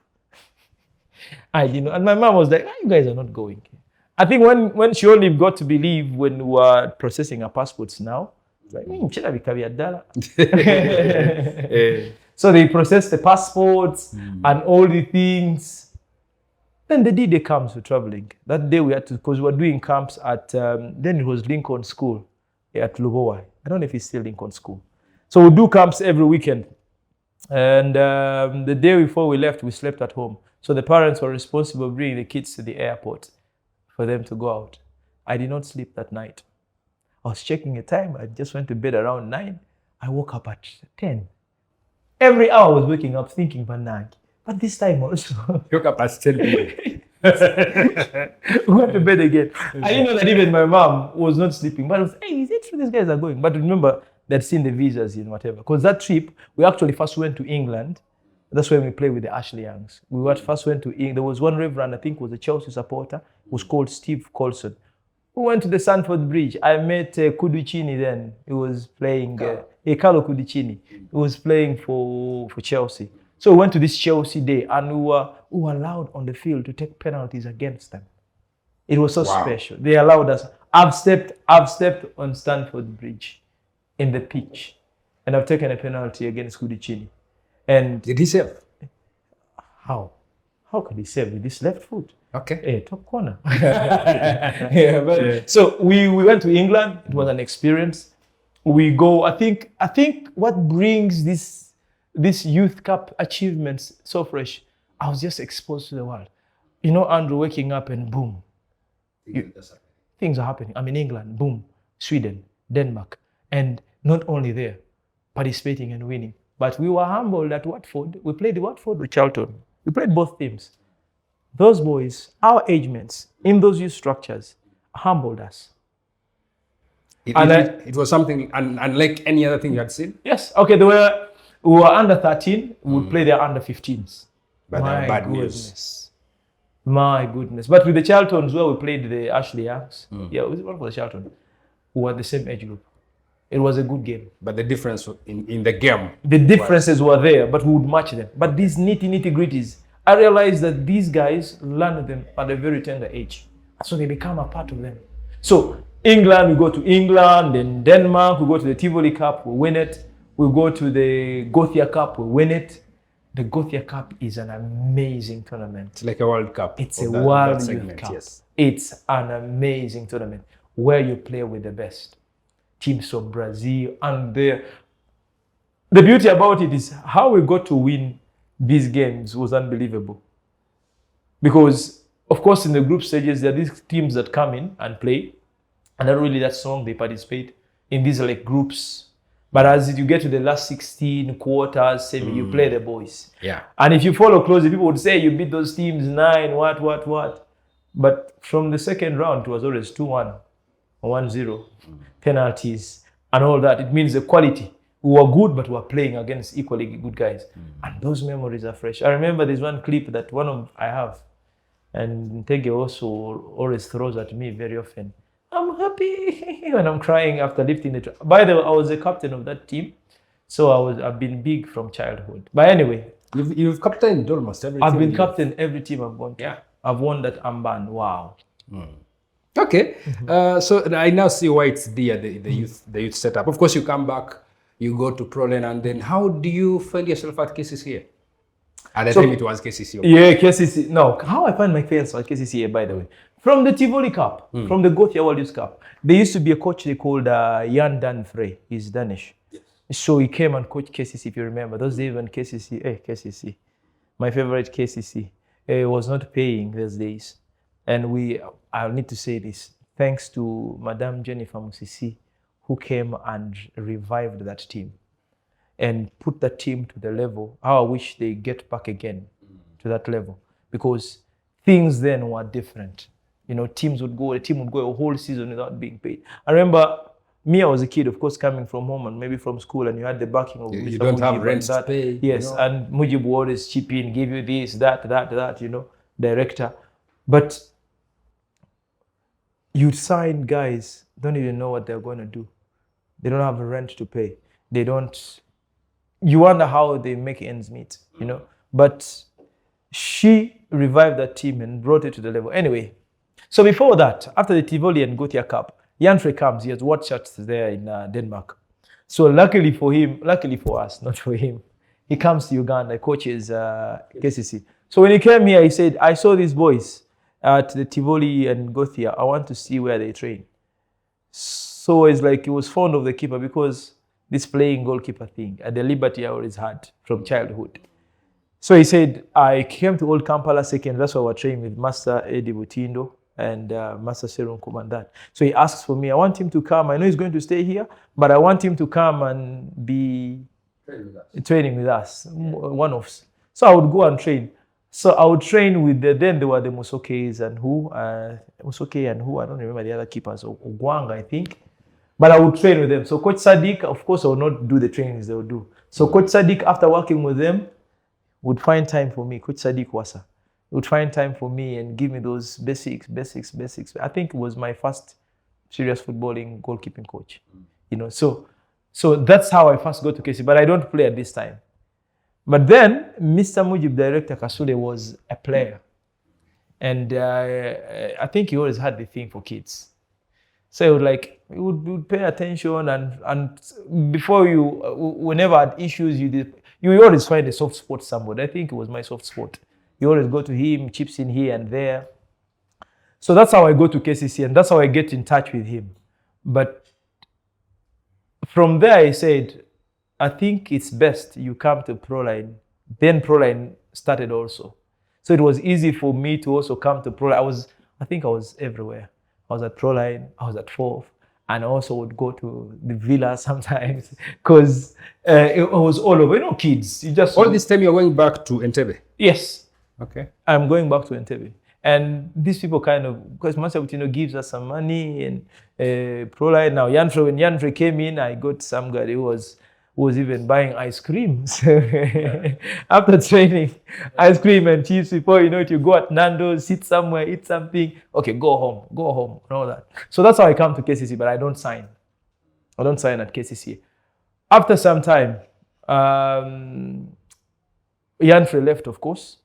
I did not. And my mom was like, you guys are not going. I think when she only got to believe when we were processing our passports now, like, so they processed the passports and all the things. Then the day comes for traveling. That day we had to, because we were doing camps at, then it was Lincoln School at Lubowa. I don't know if it's still Lincoln School. So we do camps every weekend. And the day before we left, we slept at home. So the parents were responsible for bringing the kids to the airport for them to go out. I did not sleep that night. I was checking the time. I just went to bed around 9. I woke up at 10. Every hour I was waking up thinking, but this time also. You woke up at 10 p.m. We went to bed again. I didn't know that even my mom was not sleeping. But I was, hey, is it true these guys are going? But remember, they'd seen the visas in whatever. Because that trip, we actually first went to England. That's when we played with the Ashley Youngs. First went to England. There was one reverend, I think was a Chelsea supporter, who was called Steve Colson. We went to the Sanford Bridge. I met Kuduchini then. He was playing, Carlo Kuduchini. He was playing for Chelsea. So we went to this Chelsea day and we were allowed on the field to take penalties against them. It was so special. They allowed us. I've stepped on Stanford Bridge in the pitch and I've taken a penalty against Kuduchini. And did he save? How? How could he save with this left foot? Okay. Top corner. So we went to England. It was an experience. We go, I think what brings this Youth Cup achievements so fresh, I was just exposed to the world. You know, Andrew, waking up and boom. Things are happening. I'm in England, boom. Sweden, Denmark. And not only there, participating and winning. But we were humbled at Watford. We played Watford with Charlton. We played both teams. Those boys, our age mates, in those youth structures, humbled us. It was something unlike any other thing you had seen? Yes. Okay, we were under 13. We would play their under 15s. But bad news. My goodness. But with the Charltons, where we played the Ashley Youngs, what was the Charlton? We were the same age group. It was a good game. But the difference in the game? The differences were there, but we would match them. But these nitty-gritties, I realized that these guys learn them at a very tender age. So they become a part of them. So England, we go to England, then Denmark, we go to the Tivoli Cup, we win it. We go to the Gothia Cup, we win it. The Gothia Cup is an amazing tournament. It's like a World Cup. It's a World Youth Cup. Yes. It's an amazing tournament where you play with the best. Teams from Brazil, and the beauty about it is how we got to win these games was unbelievable. Because, of course, in the group stages, there are these teams that come in and play, and not really that strong, they participate in these like groups. But as you get to the last 16 quarters, semi, you play the boys. Yeah. And if you follow closely, people would say you beat those teams 9, what. But from the second round, it was always 2-1 or 1-0, penalties and all that. It means the quality. We were good, but we were playing against equally good guys. And those memories are fresh. I remember there's one clip that I have, and Entebbe also always throws at me very often. I'm happy when I'm crying after lifting the trophy. By the way, I was the captain of that team, so I've been big from childhood. But anyway, you've captained almost every team. I've been captain every team I've won. Yeah, I've won that armband. Wow. Okay, so I now see why it's the youth setup. Of course, you come back, you go to Prolen, and then how do you find yourself at KCCA? At the time it was KCCA. Yeah, KCCA. No, how I find my friends at KCCA, by the way. From the Tivoli Cup, from the Gothia World Youth Cup, there used to be a coach they called Jan Danfrey. He's Danish. Yes. So he came and coached KCC, if you remember. Those days when KCC, my favorite KCC, was not paying those days. And I'll need to say this, thanks to Madame Jennifer Musisi, who came and revived that team and put that team to the level. How I wish they get back again to that level, because things then were different. You know, the team would go a whole season without being paid. I remember I was a kid, of course, coming from home and maybe from school, and you had the backing of you don't have rent to pay. Yes, you know? And Mujib would always chip in, give you this, that, you know, director. But you'd sign guys, don't even know what they're going to do. They don't have rent to pay. You wonder how they make ends meet, you know. But she revived that team and brought it to the level. Anyway, so before that, after the Tivoli and Gothia Cup, Janfrey comes. He has watched us there in Denmark. So luckily for us, not for him, he comes to Uganda, coaches KCC. So when he came here, he said, I saw these boys at the Tivoli and Gothia. I want to see where they train. So it's like he was fond of the keeper because this playing goalkeeper thing and the liberty I always had from childhood. So he said, I came to Old Kampala second. That's why we're training with Master Eddie Butindo and Master Serum Kumandat. So he asks for me. I want him to come. I know he's going to stay here, but I want him to come and be training with us, one-offs. So I would go and train. So I would train with then there were the Musokes and Musoke and I don't remember the other keepers, Ogwanga, I think. But I would train with them. So Coach Sadiq, of course, I would not do the trainings they would do. So Coach Sadiq, after working with them, would find time for me. Coach Sadiq Wasa would find time for me and give me those basics. I think it was my first serious footballing goalkeeping coach. You know, so that's how I first got to KCCA. But I don't play at this time. But then Mr. Mujib, director Kasule, was a player, and I think he always had the thing for kids. So he would pay attention, and before you, whenever had issues, you always find a soft spot somewhere. I think it was my soft spot. You always go to him, chips in here and there. So that's how I go to KCCA, and that's how I get in touch with him. But from there, I said, I think it's best you come to Proline. Then Proline started also. So it was easy for me to also come to Proline. I think I was everywhere. I was at Proline, I was at Fourth, and I also would go to the villa sometimes because it was all over. You know, kids. All this time you're going back to Entebbe? Yes. Okay. I'm going back to Entebbe. And these people because Master gives us some money and Proline. Now, when Yanfre came in, I got some guy who was even buying ice cream. After training, ice cream and chips, before you know it, you go at Nando's, sit somewhere, eat something. Okay, go home, and all that. So that's how I come to KCCA, but I don't sign. I don't sign at KCCA. After some time, Yanfre left, of course,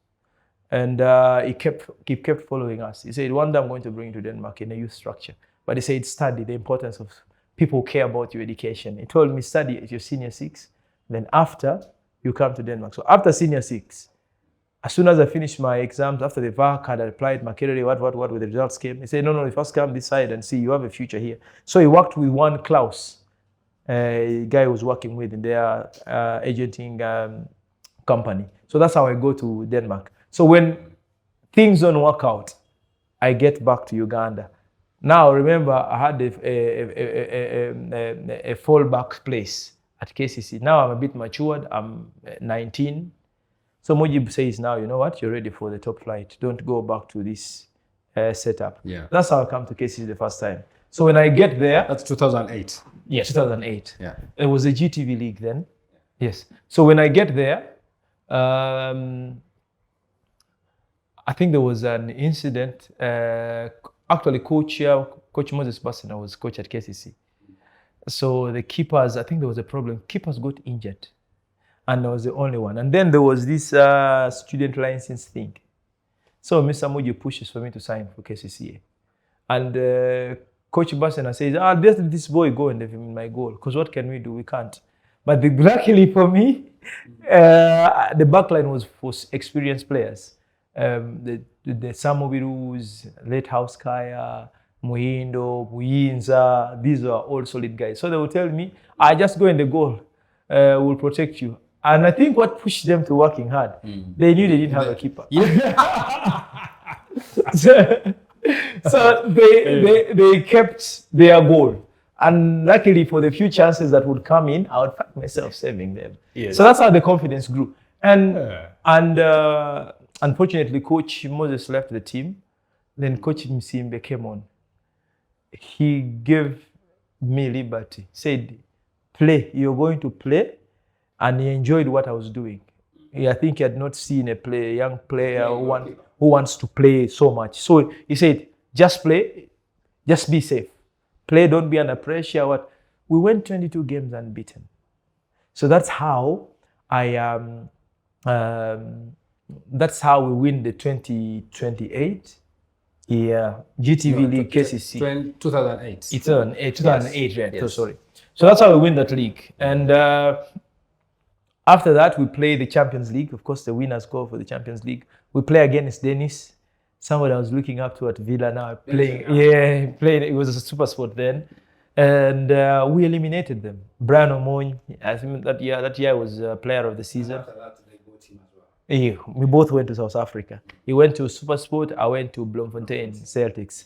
and he kept following us. He said, one day I'm going to bring you to Denmark in a youth structure. But he said, study the importance of people care about your education. He told me, study at your senior 6, then after, you come to Denmark. So after senior 6, as soon as I finished my exams, after the VAC had applied, Makerere, what, with the results came, he said, no, you first come this side and see, you have a future here. So he worked with one Klaus, a guy who was working with in their agenting company. So that's how I go to Denmark. So when things don't work out, I get back to Uganda. Now, remember, I had a fallback place at KCC. Now I'm a bit matured. I'm 19. So Mujib says, now, you know what? You're ready for the top flight. Don't go back to this setup. Yeah. That's how I come to KCC the first time. So when I get there... That's 2008. Yeah, 2008. Yeah. It was a GTV league then. Yes. So when I get there, I think there was an incident. Actually, Coach Moses Bassina was coach at KCC. So the keepers, I think there was a problem. Keepers got injured, and I was the only one. And then there was this student license thing. So Mr. Muji pushes for me to sign for KCCA. And Coach Bassina says, let this boy go and leave him in my goal. Because what can we do? We can't. But luckily for me, the backline was for experienced players. The Samobirus, Late House Kaya, Muhindo, Muyinza, these are all solid guys. So they will tell me, I just go in the goal, we'll protect you. And I think what pushed them to working hard, they knew they didn't have a keeper. Yeah. so they kept their goal. And luckily for the few chances that would come in, I would find myself saving them. Yes. So that's how the confidence grew. And unfortunately, Coach Moses left the team. Then Coach Msimbe came on. He gave me liberty. Said, play. You're going to play. And he enjoyed what I was doing. I think he had not seen a young player who wants to play so much. So he said, just play. Just be safe. Play, don't be under pressure. We went 22 games unbeaten. So that's how that's how we win the 2028 GTV League KCC. 2008. 2008, right? Yes. So sorry. So that's how we win that league. And after that, we play the Champions League. Of course, the winners go for the Champions League. We play against Denis, somebody I was looking up to at Villa now. Playing. It was a super sport then. And we eliminated them. Brian Omoy, I think that year was player of the season. Yeah, we both went to South Africa. He went to Supersport, I went to Bloemfontein Celtics.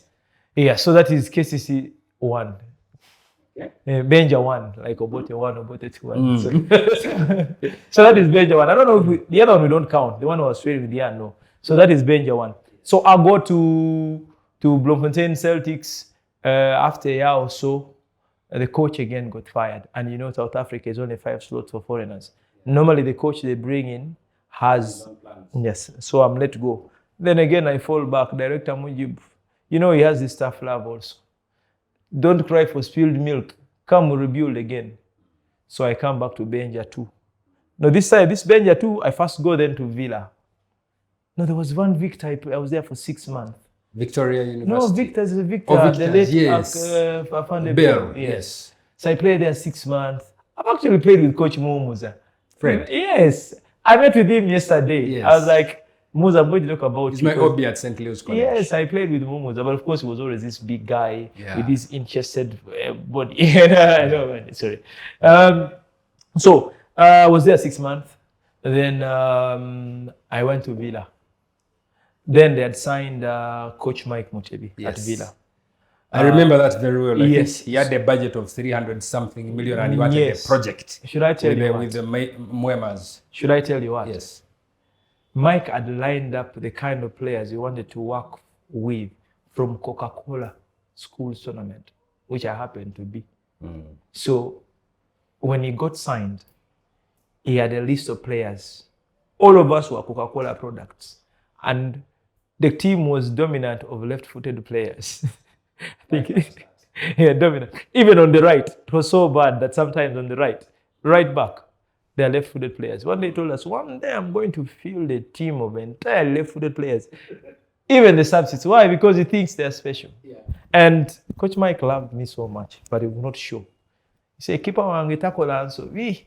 Yeah, so that is KCC 1. Yeah. Benja 1, like Obote 1, Obote 2. So that is Benja 1. I don't know if the other one we don't count. The one who was training with Ian, no. So that is Benja one. So I go to Bloemfontein Celtics after a year or so. The coach again got fired. And you know, South Africa is only 5 slots for foreigners. Normally the coach they bring in has, yes, so I'm let go. Then again, I fall back. Director Mujib, you know, he has this tough love also. Don't cry for spilled milk. Come, we rebuild again. So I come back to Benja 2. No, this Benja 2, I first go then to Villa. No, there was one Victor. I was there for 6 months. Victoria University. No, Victor's Victor. Oh, the late yes. Bell. Yes. So I played there 6 months. I've actually played with Coach Muza. Friend. Yes. I met with him yesterday. Yes. I was like, Muza, I'm going to talk about He's my hobby at St. Leo's College. Yes, I played with Muza, but of course he was always this big guy with this in-chested body. I know, man. Sorry. So I was there 6 months. Then I went to Villa. Then they had signed Coach Mike Mutebi at Villa. I remember that very well. Yes. He had a budget of 300-something million and he wanted a project. Should I tell you with the Muemas. Should I tell you what? Yes. Mike had lined up the kind of players he wanted to work with from Coca-Cola schools tournament, which I happened to be. So when he got signed, he had a list of players. All of us were Coca-Cola products. And the team was dominant of left-footed players. I think, dominant. Even on the right, it was so bad that sometimes on the right back, they are left-footed players. One day told us, one day I'm going to field a team of entire left-footed players. Even the substitutes. Why? Because he thinks they're special. Yeah. And Coach Mike loved me so much, but he would not show. He said, keeper wangetako so we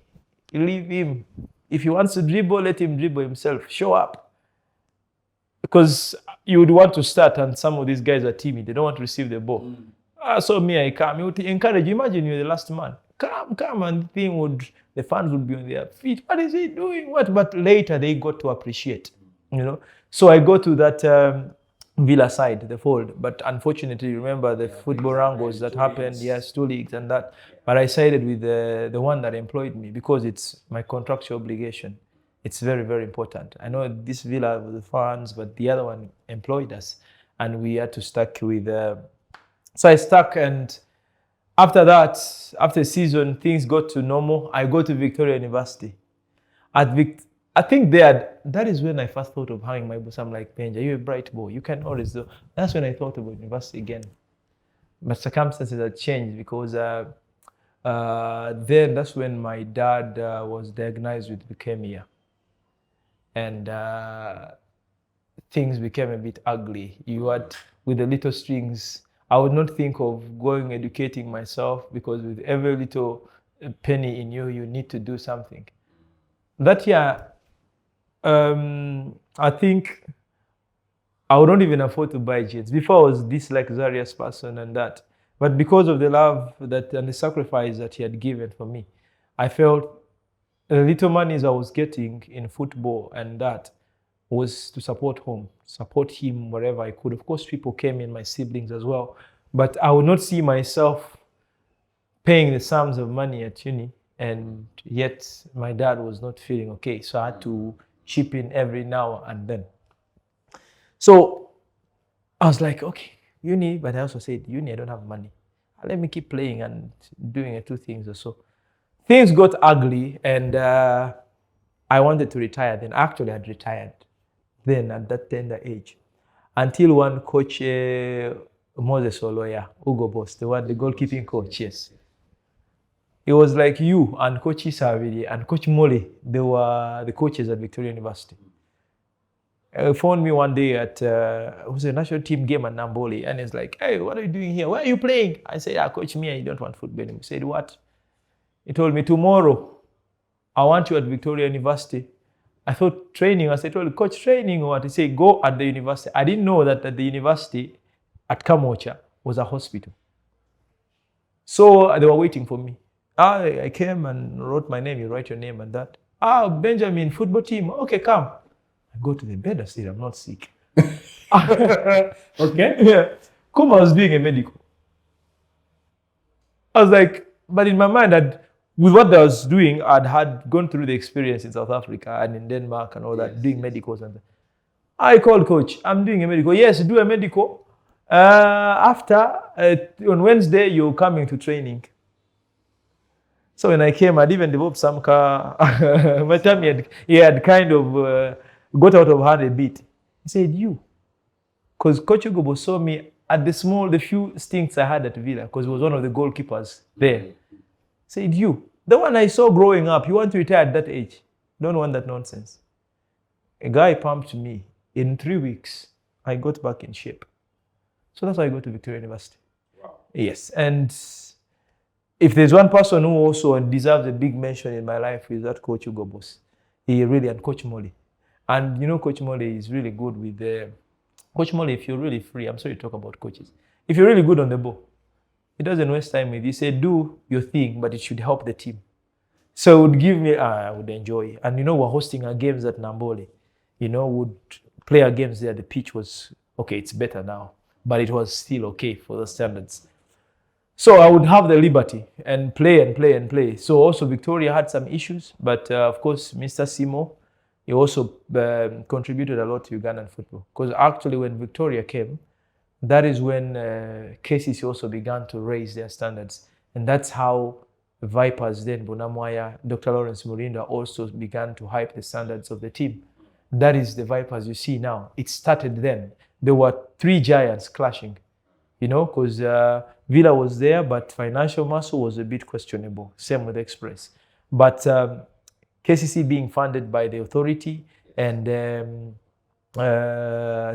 leave him. If he wants to dribble, let him dribble himself. Show up. Because you would want to start and some of these guys are timid. They don't want to receive the ball. So me, I come. You would encourage. Imagine you're the last man. Come, and the fans would be on their feet. What is he doing? What? But later they got to appreciate, you know. So I go to that Villa side, the fold. But unfortunately, remember the football wrangles that happened. Yes, 2 leagues and that. But I sided with the one that employed me because it's my contractual obligation. It's very, very important. I know this Villa was the fans, but the other one employed us. And we had to stick with... So I stuck, and after that, after season, things got to normal. I go to Victoria University. I think that is when I first thought of hanging my boots. I'm like, Benja, you're a bright boy. You can always do. That's when I thought about university again. But circumstances had changed because then that's when my dad was diagnosed with leukemia. And things became a bit ugly. You had, with the little strings, I would not think of going educating myself because with every little penny in you, you need to do something. That year, I think I would not even afford to buy jeans. Before I was this luxurious person and that. But because of the love that and the sacrifice that he had given for me, I felt the little monies I was getting in football and that was to support home, support him wherever I could. Of course, people came in, my siblings as well. But I would not see myself paying the sums of money at uni, and yet my dad was not feeling okay. So I had to chip in every now and then. So I was like, okay, uni, but I also said, uni, I don't have money. Let me keep playing and doing 2 things or so. Things got ugly, and I wanted to retire then. Actually, I had retired then at that tender age. Until one coach, Moses Oloya, Ugo Boss, the goalkeeping coach, yes. It was like you and Coach Isavili and Coach Mole, they were the coaches at Victoria University. He phoned me one day at it was a national team game at Namboli, and he's like, hey, what are you doing here? Where are you playing? I said, Coach, me, I don't want football anymore. He said, what? He told me, tomorrow, I want you at Victoria University. I thought training. I said, well, coach, training or what? He said, go at the university. I didn't know that at the university at Kamocha was a hospital. So they were waiting for me. I came and wrote my name. You write your name and that. Benjamin, football team. Okay, come. I go to the bed. I said, I'm not sick. Okay? Yeah. Kuma was doing a medical. I was like, but in my mind, with what I was doing, I'd gone through the experience in South Africa and in Denmark and all that, doing medicals and that. I called coach. I'm doing a medical. Yes, do a medical. After, on Wednesday, you're coming to training. So when I came, I'd even developed some car. By the time he had kind of got out of hand a bit. He said, you. Because Coach Ugobo saw me at the few stints I had at Villa, because he was one of the goalkeepers there. He said, you. The one I saw growing up, you want to retire at that age. Don't want that nonsense. A guy pumped me. In 3 weeks, I got back in shape. So that's why I go to Victoria University. Wow. Yes. And if there's one person who also deserves a big mention in my life, is that Coach Ugobo. He really, and Coach Molly. And you know, Coach Molly is really good with Coach Molly, if you're really free, I'm sorry to talk about coaches. If you're really good on the ball, he doesn't waste time with you. He said, do your thing, but it should help the team. So it would give me, I would enjoy. And you know, we're hosting our games at Nambole. You know, would play our games there. The pitch was, okay, it's better now, but it was still okay for the standards. So I would have the liberty and play and play and play. So also Victoria had some issues, but of course, Mr. Simo, he also contributed a lot to Ugandan football. Because actually when Victoria came, that is when KCCA also began to raise their standards. And that's how Vipers, then Bonamwaya, Dr. Lawrence Murinda also began to hype the standards of the team. That is the Vipers you see now. It started then. There were 3 giants clashing, you know, because Villa was there, but financial muscle was a bit questionable. Same with Express. But KCC being funded by the authority and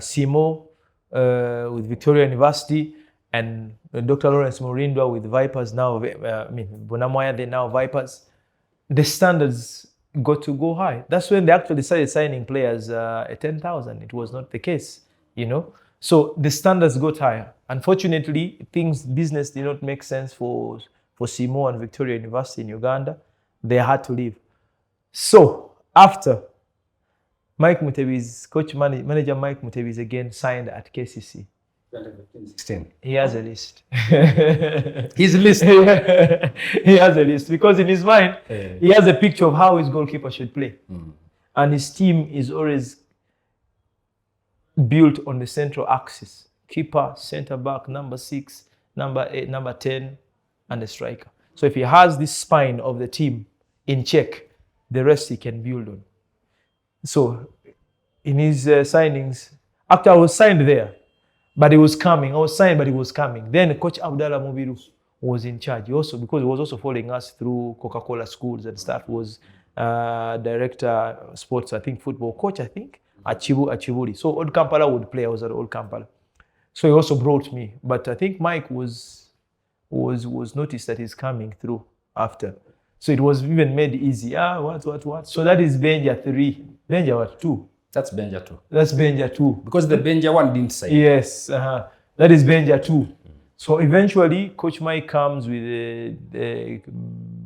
Simo with Victoria University and Dr. Lawrence Murinda with Vipers now, Bonamwaya, they now Vipers. The standards got to go high. That's when they actually started signing players at 10,000. It was not the case, you know. So the standards got higher. Unfortunately, business did not make sense for Simo and Victoria University in Uganda. They had to leave. So after Mike Mutebi's manager Mike Mutebi's again signed at KCC. 2015-16. He has a list. His list. He has a list because in his mind, he has a picture of how his goalkeeper should play. And his team is always built on the central axis. Keeper, center back, number 6, number 8, number 10, and the striker. So if he has this spine of the team in check, the rest he can build on. So in his signings, after I was signed there, but he was coming. I was signed, but he was coming. Then Coach Abdallah Mubiru was in charge. Also, because he was also following us through Coca-Cola schools and stuff, was director sports, I think football coach, I think, at Chibuli. So Old Kampala would play. I was at Old Kampala. So he also brought me. But I think Mike was noticed that he's coming through after. So it was even made easy. What? So that is Benja 3. Benja what? 2. That's Benja 2. That's Benja 2. Because the Benja 1 didn't say. Yes. That is Benja 2. So eventually, Coach Mike comes with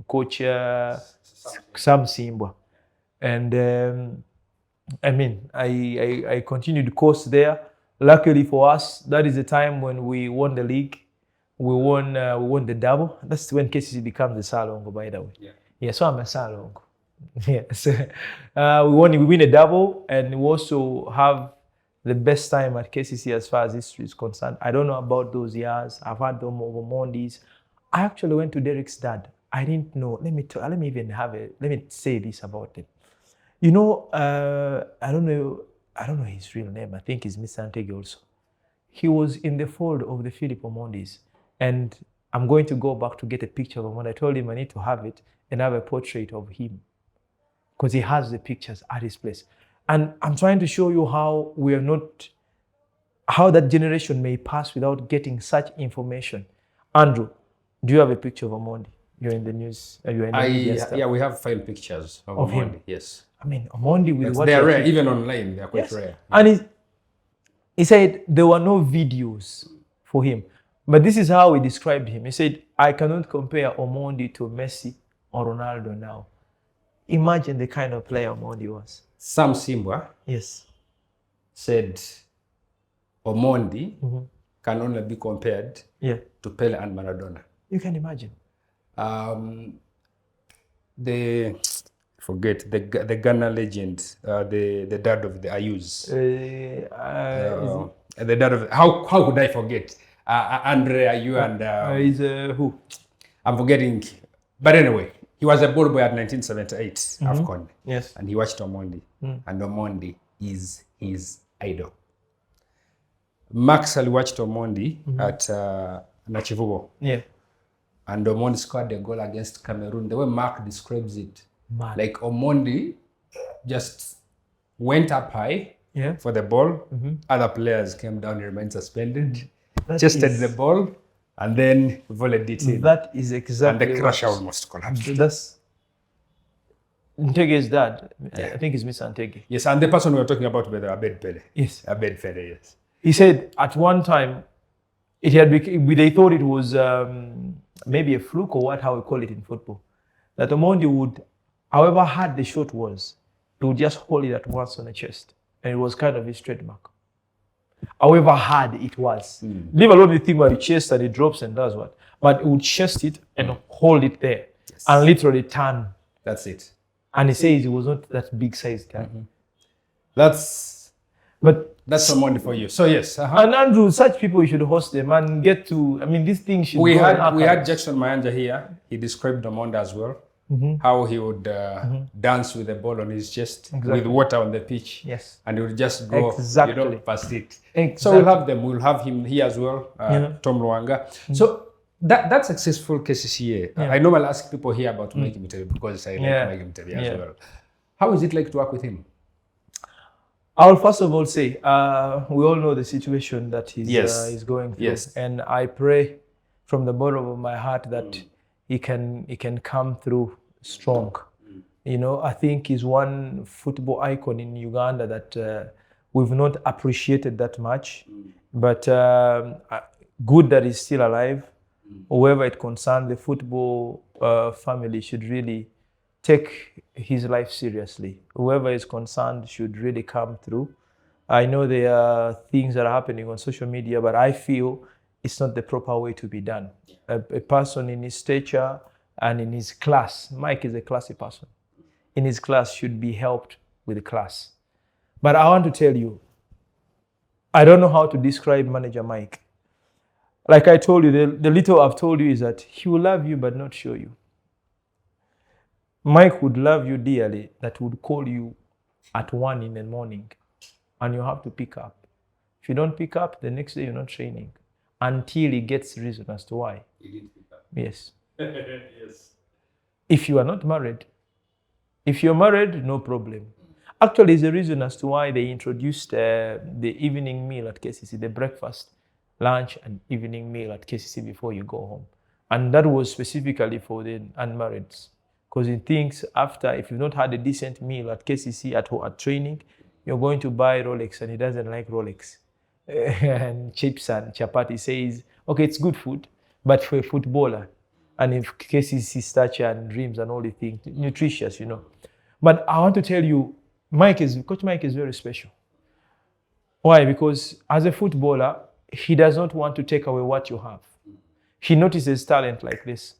Coach Sam Simbwa. And I continued the course there. Luckily for us, that is the time when we won the league. We won the double. That's when KCC becomes the Salongo, by the way. Yeah, so I'm a Salongo. Yes. We win a double, and we also have the best time at KCC as far as history is concerned. I don't know about those years. I've had them over Mondays. I actually went to Derek's dad. I didn't know. Let me say this about it. You know, I don't know his real name. I think it's Mr. Entebbe also. He was in the fold of the Philip Omondis. And I'm going to go back to get a picture of him. When I told him I need to have it and have a portrait of him, because he has the pictures at his place. And I'm trying to show you how how that generation may pass without getting such information. Andrew, do you have a picture of Omondi? You're in the news. You're in the media stuff. Yeah, we have file pictures of him. Omondi. Yes. I mean, Omondi with what they're rare, even online. They're quite rare. Yeah. And he said there were no videos for him. But this is how he described him. He said, I cannot compare Omondi to Messi or Ronaldo now. Imagine the kind of player Omondi was. Sam Simbwa said Omondi can only be compared to Pele and Maradona. You can imagine. forget the Ghana legend, the dad of the Ayus. The dad of how could I forget? Andre Ayew and is who? I'm forgetting. But anyway, he was a ball boy at 1978 AFCON. Yes. And he watched Omondi. And Omondi is his idol. Max watched Omondi at Nachivubo. Yeah. And Omondi scored a goal against Cameroon. The way Mark describes it, Man. like Omondi just went up high for the ball. Other players came down, he remained suspended, chested the ball, and then volleyed it in. That is exactly. And the crusher almost collapsed. That's Ntege's dad. I think it's Mr. Entebbe. Yes, and the person we were talking about was Abed Pele. Yes. Abed Pele, yes. He said at one time, it had they thought it was maybe a fluke or how we call it in football. That Omondi would, however hard the shot was, he would just hold it at once on the chest. And it was kind of his trademark. However hard it was. Leave alone the thing where he chests and he drops and does what. But he would chest it and hold it there. Yes. And literally turn. That's it. And he says it was not that big size guy. That's Omondi for you. So yes. And Andrew, such people, you should host them and get to, I mean, this thing should we had Jackson Mayanja here. He described Omondi as well. How he would dance with the ball on his chest, with water on the pitch. Yes. And he would just go, past it. Exactly. So we'll have them. We'll have him here as well, Tom Luanga. So that successful KCCA. I normally ask people here about Mike Mutebi because I like Mike Mutebi as well. How is it like to work with him? I will first of all say, we all know the situation that he's going through. Yes. And I pray from the bottom of my heart that he can come through strong. You know, I think he's one football icon in Uganda that we've not appreciated that much. But good that he's still alive. Whoever it concerns, the football family should really take his life seriously. Whoever is concerned should really come through. I know there are things that are happening on social media, but I feel it's not the proper way to be done. A person in his stature and in his class, Mike is a classy person, in his class should be helped with the class. But I want to tell you, I don't know how to describe manager Mike. Like I told you, the little I've told you is that he will love you but not show you. Mike would love you dearly, that would call you at 1 in the morning and you have to pick up. If you don't pick up, the next day you're not training until he gets reason as to why. He didn't pick up. Yes. Yes. If you are not married, if you're married, no problem. Actually, there's a reason as to why they introduced the evening meal at KCC, the breakfast, lunch, and evening meal at KCC before you go home. And that was specifically for the unmarrieds. Because he thinks after, if you've not had a decent meal at KCC at training, you're going to buy Rolex, and he doesn't like Rolex. And chips and chapati says, okay, it's good food, but for a footballer, and if KCC stature and dreams and all the things, nutritious, you know. But I want to tell you, Coach Mike is very special. Why? Because as a footballer, he does not want to take away what you have. He notices talent like this.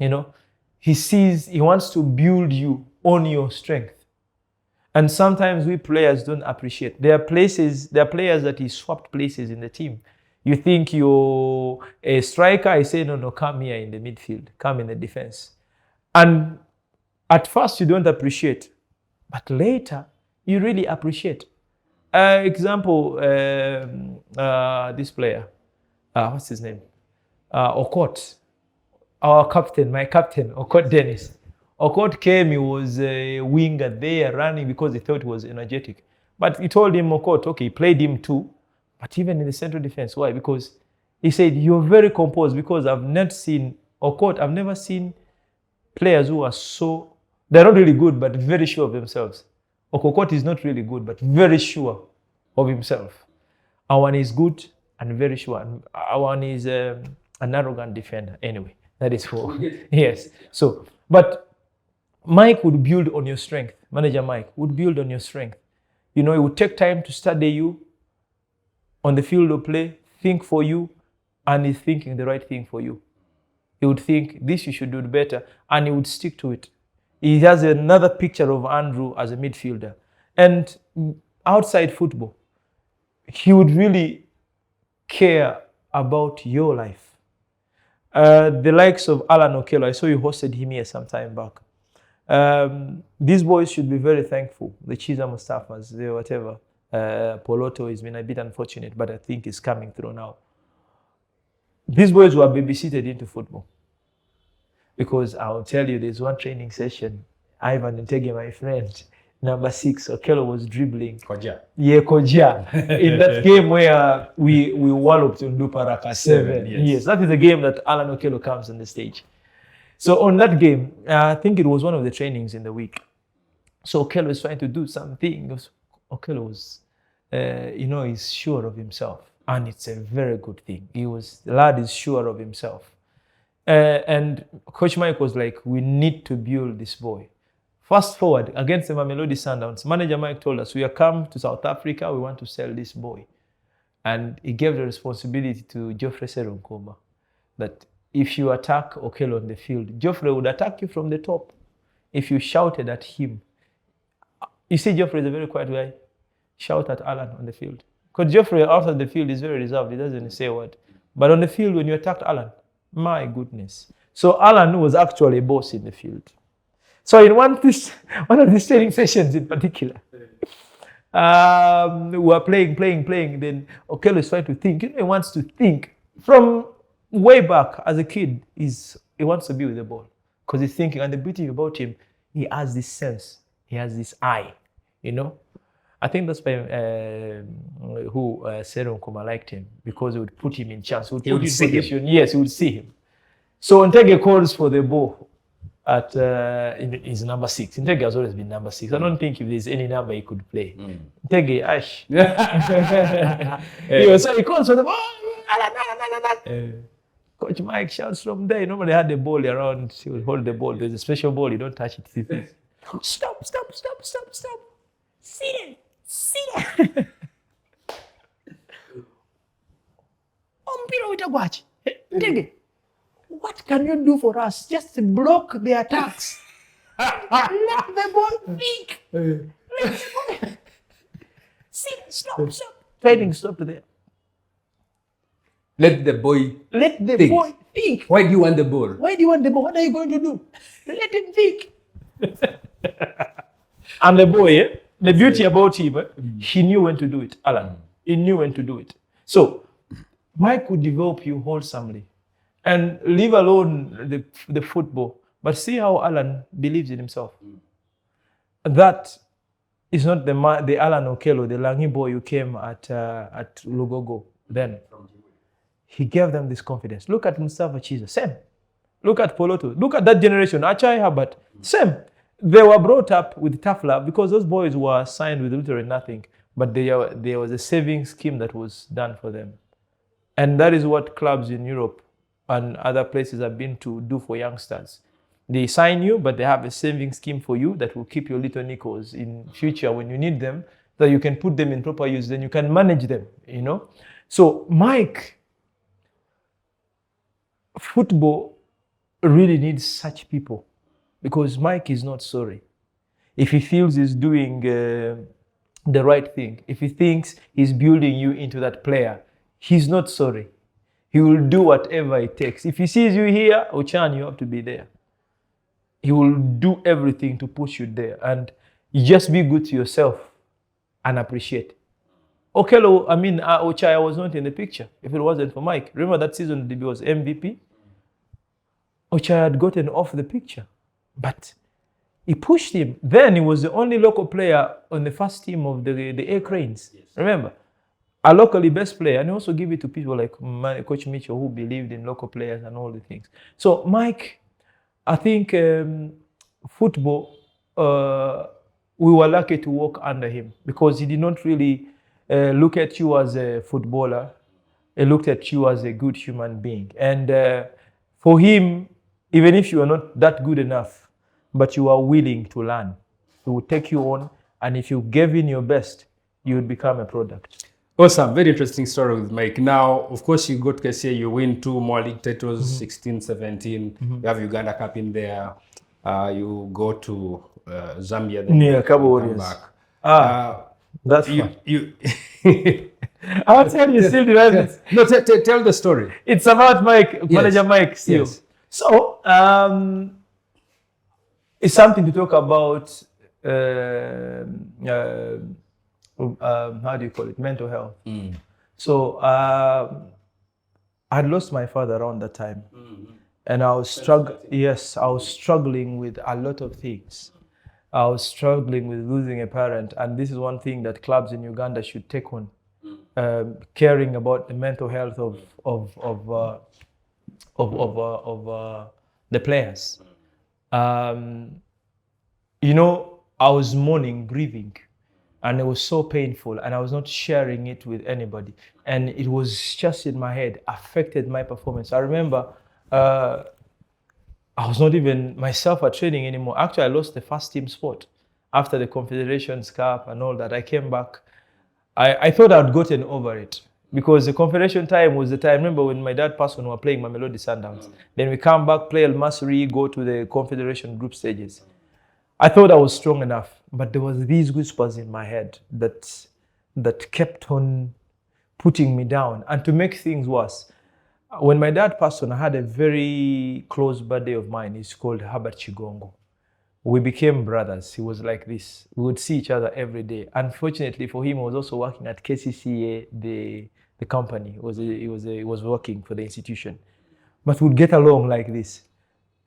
You know, he wants to build you on your strength. And sometimes we players don't appreciate. There are players that he swapped places in the team. You think you're a striker, I say, no, come here in the midfield, come in the defense. And at first you don't appreciate, but later you really appreciate. Example, this player, what's his name? Okot, my captain, Okot Denis. Okot came, he was a winger there running because he thought he was energetic. But he told him, Okot, okay, he played him too, but even in the central defense. Why? Because he said, you're very composed, because I've never seen players who are they're not really good, but very sure of themselves. Okot is not really good, but very sure of himself. Awan is good and very sure. And Awan is an arrogant defender. Anyway, that is for, yes. So, but Mike would build on your strength. Manager Mike would build on your strength. You know, it would take time to study you on the field of play, think for you, and he's thinking the right thing for you. He would think, this you should do better, and he would stick to it. He has another picture of Andrew as a midfielder. And outside football, he would really care about your life. The likes of Allan Okello, I saw you hosted him here some time back. These boys should be very thankful. The Chiza Mustafas, the whatever. Poloto has been a bit unfortunate, but I think it's coming through now. These boys were babysitted into football. Because I'll tell you, there's one training session, Ivan Entebbe, my friend, number 6, Okello was dribbling. Koja. Yeah, Koja. In that game where we walloped on Duparaka 7. Yes, that is the game that Allan Okello comes on the stage. So on that game, I think it was one of the trainings in the week. So Okello was trying to do something. Okello was, he's sure of himself. And it's a very good thing. The lad is sure of himself. And Coach Mike was like, we need to build this boy. Fast forward, against the Mamelodi Sundowns, manager Mike told us, we are come to South Africa, we want to sell this boy. And he gave the responsibility to Geoffrey Serunkuma that if you attack Okello on the field, Geoffrey would attack you from the top. If you shouted at him, you see Geoffrey is a very quiet guy, shout at Allan on the field. Because Geoffrey out of the field is very reserved, he doesn't say a word. But on the field, when you attacked Allan, my goodness. So Allan was actually a boss in the field. So in one of these training sessions in particular, we were playing. Then Okello is trying to think. He wants to think. From way back as a kid, he wants to be with the ball. Because he's thinking, and the beauty about him, he has this sense. He has this eye, I think that's why Seron Kuma liked him, because he would put him in chance. He would see him. Yes, he would see him. So Entebbe calls for the ball at his number 6. Entebbe has always been number 6. I don't think if there's any number he could play. Entebbe, Ash. So he calls for the ball. Coach Mike shouts from there. He normally had the ball around. He would hold the ball. There's a special ball. You don't touch it. Stop. Sit down. What can you do for us? Just block the attacks. Let the ball think. Stop. Training stop there. Let the boy think. Why do you want the ball? What are you going to do? Let him think. And the boy, the beauty about him, he knew when to do it, Allan. He knew when to do it. So, Mike would develop you wholesomely and leave alone the football. But see how Allan believes in himself. That is not the Allan Okello, the Langi boy who came at Lugogo then. He gave them this confidence. Look at Mustafa Chiza, same. Look at Poloto. Look at that generation, Achai Habat, same. They were brought up with tough love because those boys were signed with literally nothing. But there was a saving scheme that was done for them. And that is what clubs in Europe and other places have been to do for youngsters. They sign you, but they have a saving scheme for you that will keep your little nickels in future when you need them, that you can put them in proper use, then you can manage them, So Mike, football really needs such people because Mike is not sorry. If he feels he's doing the right thing, if he thinks he's building you into that player, he's not sorry. He will do whatever it takes. If he sees you here, Ochan, you have to be there. He will do everything to push you there. And you just be good to yourself and appreciate. Ochai was not in the picture if it wasn't for Mike. Remember that season he was MVP? Ochai had gotten off the picture. But he pushed him. Then he was the only local player on the first team of the A Cranes. Yes. Remember? A locally best player. And he also give it to people like Coach Mitchell who believed in local players and all the things. So Mike, I think football, we were lucky to work under him because he did not really look at you as a footballer. He looked at you as a good human being. And for him, even if you are not that good enough, but you are willing to learn, he will take you on. And if you gave in your best, you would become a product. Awesome. Very interesting story with Mike. Now, of course, you got KCCA, you win 2 more league titles, 16, 17. You have Uganda Cup in there. you go to Zambia, then Yeah, Cabo come Warriors. back. That's fun. You I'll tell you still the no, tell the story. It's about Mike, manager Mike still. Yes. So it's something to talk about. How do you call it? Mental health. So I'd lost my father around that time, and I was struggling. Yes, I was struggling with a lot of things. I was struggling with losing a parent, and this is one thing that clubs in Uganda should take on, caring about the mental health of the players. You know, I was mourning, grieving, and it was so painful, and I was not sharing it with anybody, and it was just in my head, affected my performance. I remember I was not even myself at training anymore. Actually, I lost the first team spot after the Confederations Cup and all that. I came back. I thought I'd gotten over it because the Confederation time was the time. I remember when my dad passed on, we were playing Mamelodi Sundowns. Then we come back, play El Masri, go to the Confederation group stages. I thought I was strong enough, but there was these whispers in my head that kept on putting me down. And to make things worse, when my dad passed on, I had a very close buddy of mine. He's called Herbert Chigongo. We became brothers. He was like this. We would see each other every day. Unfortunately for him, he was also working at KCCA, the company. He was working for the institution. But we'd get along like this.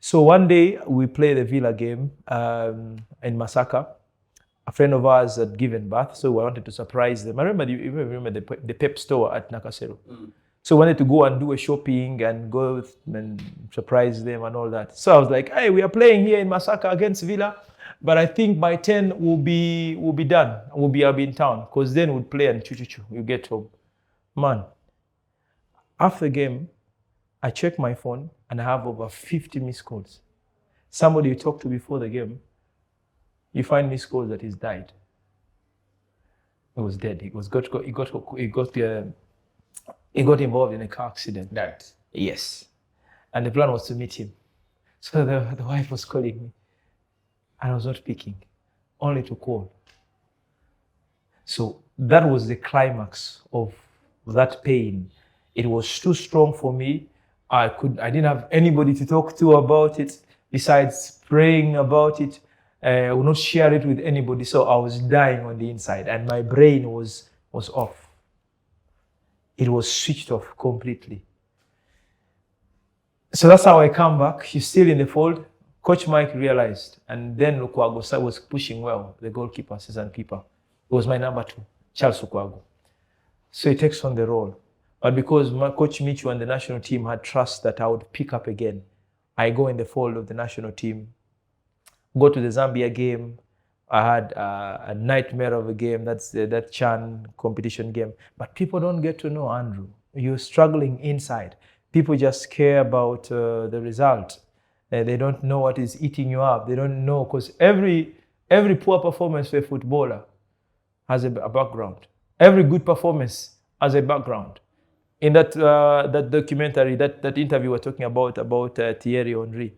So one day we played the Villa game in Masaka. A friend of ours had given birth, so we wanted to surprise them. I remember the Pep store at Nakasero. So we wanted to go and do a shopping and go and surprise them and all that. So I was like, hey, we are playing here in Masaka against Villa, but I think by 10 we'll be done. I'll be in town, because then we'll play and chuchuchu, you get home. Man, after the game, I check my phone and I have over 50 missed calls. Somebody you talked to before the game, you find missed calls that he's died. He was dead. He got involved in a car accident. That. Yes. And the plan was to meet him. So the wife was calling me. And I was not picking, only to call. So that was the climax of that pain. It was too strong for me. I didn't have anybody to talk to about it, besides praying about it. I would not share it with anybody. So I was dying on the inside, and my brain was off. It was switched off completely. So that's how I come back. He's still in the fold. Coach Mike realized, and then Lukwago was pushing well, the goalkeeper, season keeper. It was my number 2, Charles Lukwago. So he takes on the role. But because my coach Michu and the national team had trust that I would pick up again, I go in the fold of the national team, go to the Zambia game. I had a nightmare of a game. That's that Chan competition game. But people don't get to know Andrew. You're struggling inside. People just care about the result. They don't know what is eating you up. They don't know, because every poor performance for a footballer has a background. Every good performance has a background. In that documentary, that interview we're talking about Thierry Henry,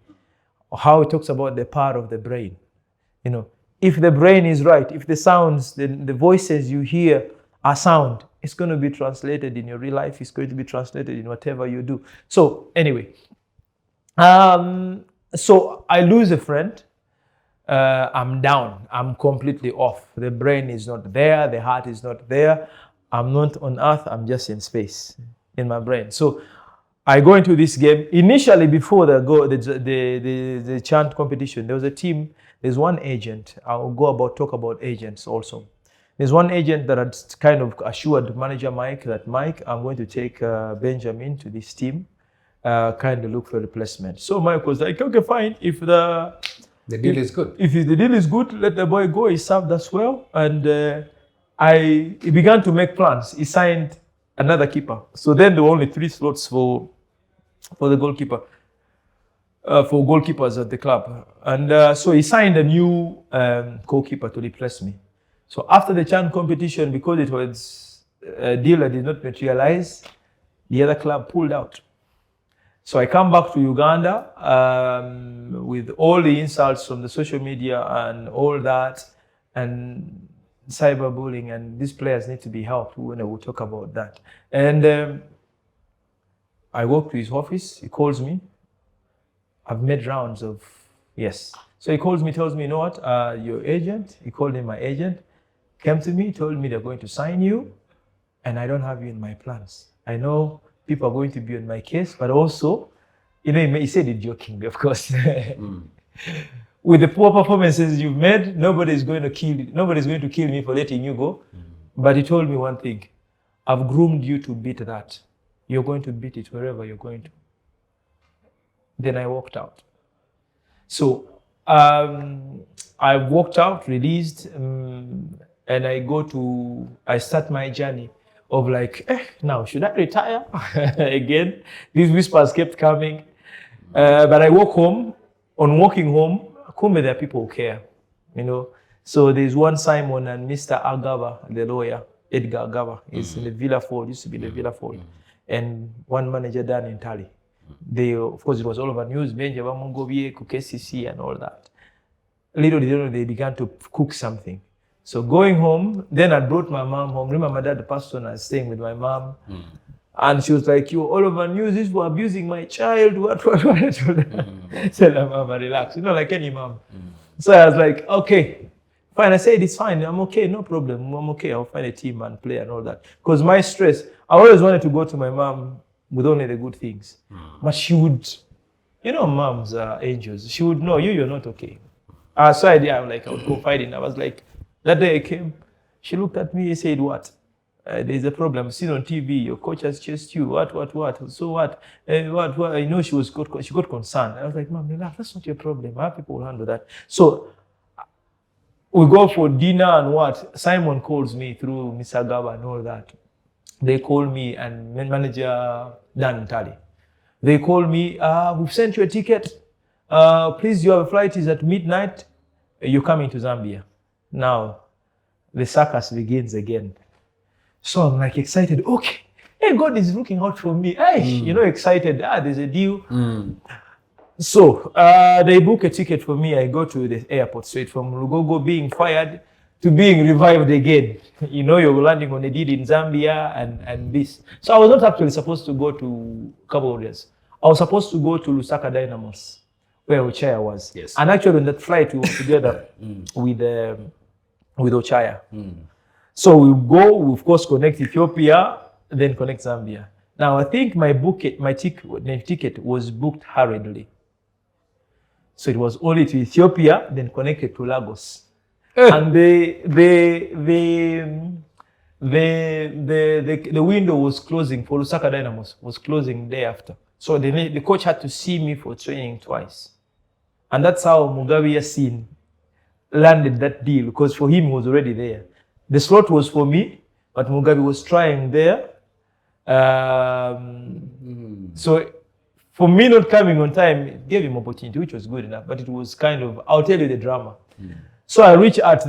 how it talks about the power of the brain. You know, if the brain is right, if the sounds, the voices you hear are sound, it's going to be translated in your real life. It's going to be translated in whatever you do. So anyway, so I lose a friend. I'm down. I'm completely off. The brain is not there. The heart is not there. I'm not on earth. I'm just in space in my brain. So I go into this game. Initially, before the chant competition, there was a team. There's one agent. I'll talk about agents also. There's one agent that had kind of assured manager Mike that, Mike, I'm going to take Benjamin to this team, kind of look for a replacement. So Mike was like, okay, fine. If the deal is good. If the deal is good, let the boy go. He served us well. And he began to make plans. He signed another keeper. So then there were only 3 slots for the goalkeeper. For goalkeepers at the club. And so he signed a new goalkeeper to replace me. So after the Chan competition, because it was a deal that did not materialize, the other club pulled out. So I come back to Uganda with all the insults from the social media and all that, and cyberbullying, and these players need to be helped. When I will talk about that. And I walk to his office. He calls me. I've made rounds of yes. So he calls me, tells me, you know what, your agent. He called in my agent, came to me, told me they're going to sign you, and I don't have you in my plans. I know people are going to be on my case, but also, you know, he said it joking, of course. With the poor performances you've made, nobody's going to kill me for letting you go. But he told me one thing: I've groomed you to beat that. You're going to beat it wherever you're going to. Then I walked out. So I walked out, released, and I start my journey of like, now should I retire again? These whispers kept coming, but I walk home. On walking home, Kumbe, there are people who care, you know. So there's one Simon and Mr. Agaba, the lawyer, Edgar Agaba, is in the Villa Fold, used to be the Villa Fold, and one manager Dan in Tali. They, of course, it was all over news, Benja Bamungovie, KCCA and all that. Little did they know, they began to cook something. So going home, then I brought my mom home. Remember, my dad passed on, I was staying with my mom. And she was like, you all over news, this for abusing my child, what. I told her. Said, Mama, relax. You know, like any mom. So I was like, okay, fine. I said, it's fine. I'm okay, no problem. I'm okay. I'll find a team and play and all that. Because my stress, I always wanted to go to my mom with only the good things. But she would, you know, moms are angels. She would know, you're not okay. So I would go fighting. I was like, that day I came, she looked at me and said, what? There's a problem. Seen on TV, your coach has chased you. What? So what? What? I know she got concerned. I was like, Mom, relax. That's not your problem. Our people will handle that. So we go for dinner and what? Simon calls me through Mr. Gaba and all that. They call me and manager Dan Tali. They call me, we've sent you a ticket. Please, your flight is at midnight. You're coming to Zambia. Now, the circus begins again. So I'm like excited. Okay, hey, God is looking out for me. Hey, you know, excited. There's a deal. So they book a ticket for me. I go to the airport straight from Lugogo being fired to being revived again. You know, you're landing on a deal in Zambia and this. So I was not actually supposed to go to Cabo Warriors. I was supposed to go to Lusaka Dynamos, where Ochaya was. Yes. And actually on that flight we were together with Ochaya. So we go, we of course connect Ethiopia, then connect Zambia. Now I think my ticket was booked hurriedly. So it was only to Ethiopia, then connected to Lagos. And the window was closing for Lusaka Dynamos, was closing day after. So the coach had to see me for training twice. And that's how Mugabe Yassin landed that deal, because for him he was already there. The slot was for me, but Mugabe was trying there. So for me not coming on time, it gave him opportunity, which was good enough, but it was kind of, I'll tell you the drama. So I reached at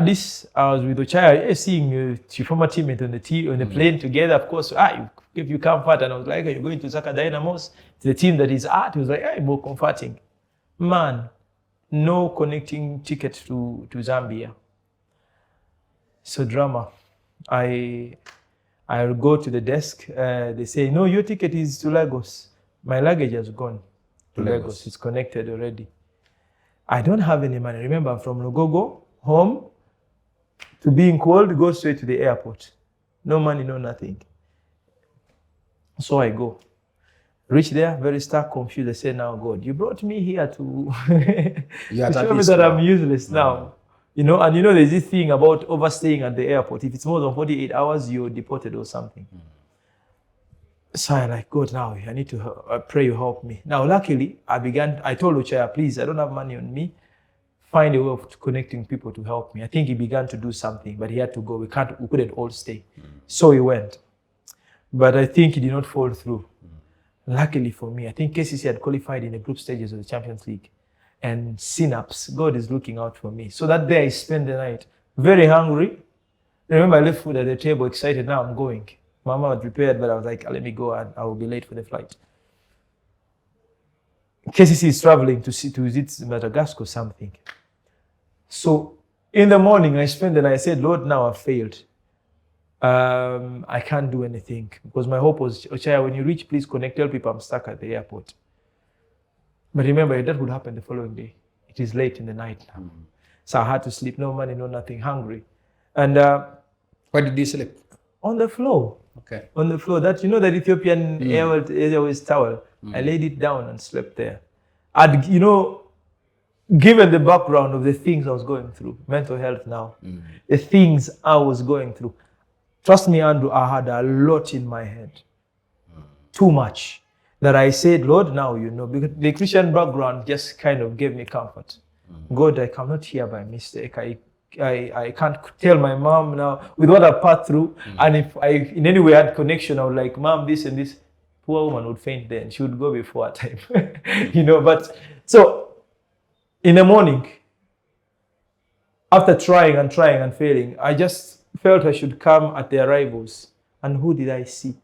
this, I was with Ochaya, seeing your former teammate on the plane together. Of course, you give you comfort, and I was like, are you going to Lusaka Dynamos? It's the team that is at. He was like, more comforting. Man, no connecting ticket to Zambia. So drama. I go to the desk. They say, no, your ticket is to Lagos. My luggage has gone to Lagos. It's connected already. I don't have any money. Remember, from Lugogo, home, to being called, go straight to the airport. No money, no nothing. So I go. Reach there, very stuck, confused. I say, now, God, you brought me here to, to show me that I'm useless now. You know, and you know, there's this thing about overstaying at the airport. If it's more than 48 hours, you're deported or something. So I'm like, God, now I need to pray you help me. Now, luckily, I told Ochaya, please, I don't have money on me. Find a way of connecting people to help me. I think he began to do something, but he had to go. We couldn't all stay. So he went. But I think he did not fall through. Luckily for me, I think KCCA had qualified in the group stages of the Champions League. And Synapse, God is looking out for me. So that day I spent the night very hungry. Remember, I left food at the table, excited, now I'm going. Mama had prepared, but I was like, let me go and I will be late for the flight. KCC is traveling to visit Madagascar or something. So in the morning, I spent and I said, Lord, now I've failed. I can't do anything because my hope was, Ochaya, when you reach, please connect, tell people I'm stuck at the airport. But remember, that would happen the following day. It is late in the night now. So I had to sleep, no money, no nothing, hungry. And where did you sleep? On the floor. Okay. On the floor. That, you know, that Ethiopian Airways towel. I laid it down and slept there. I'd, you know, given the background of the things I was going through, mental health now, the things I was going through, trust me, Andrew, I had a lot in my head. Too much. That I said, Lord, now you know, because the Christian background just kind of gave me comfort. God, I cannot hear by mistake. I can't tell my mom now with what I passed through. And if I in any way had connection, I would like, Mom, this and this. Poor woman would faint then. She would go before her time. You know, but so in the morning, after trying and failing, I just felt I should come at the arrivals. And who did I see?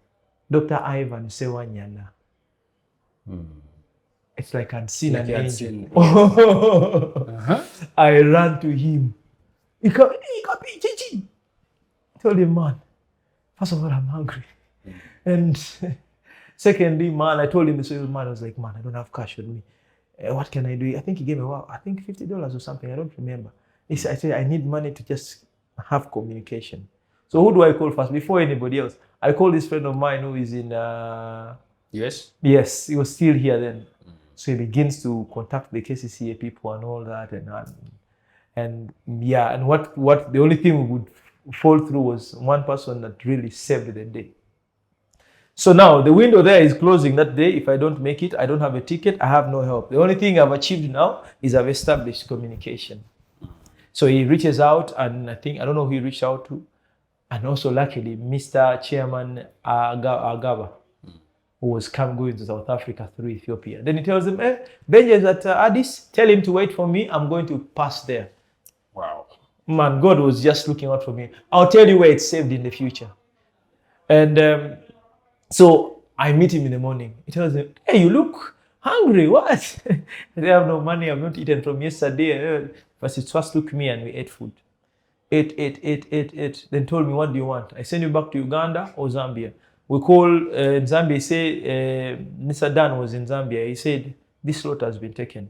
Dr. Ivan Sewanyana. It's like I'd seen an angel. I ran to him. He told him, man, first of all, I'm hungry. And secondly, man, I told him, so man, I was like, man, I don't have cash with me. What can I do? I think he gave me, I think $50 or something. I don't remember. I said, I need money to just have communication. So who do I call first? Before anybody else, I called this friend of mine who is in US? Yes, he was still here then. So he begins to contact the KCCA people and all that, and yeah, and what the only thing we would fall through was one person that really saved the day. So now the window there is closing that day. If I don't make it, I don't have a ticket, I have no help. The only thing I've achieved now is I've established communication. So he reaches out, and I don't know who he reached out to, and also luckily Mr. Chairman Agaba, who was going to South Africa through Ethiopia. Then he tells him, Benji is at Addis, tell him to wait for me, I'm going to pass there. Wow. Man, God was just looking out for me. I'll tell you where it's saved in the future. And so I meet him in the morning. He tells him, hey, you look hungry, what? I have no money, I've not eaten from yesterday. But he just looked at me and we ate food. Ate. Then told me, what do you want? I send you back to Uganda or Zambia. We call in Zambia, he said, Mr. Dan was in Zambia. He said, this lot has been taken.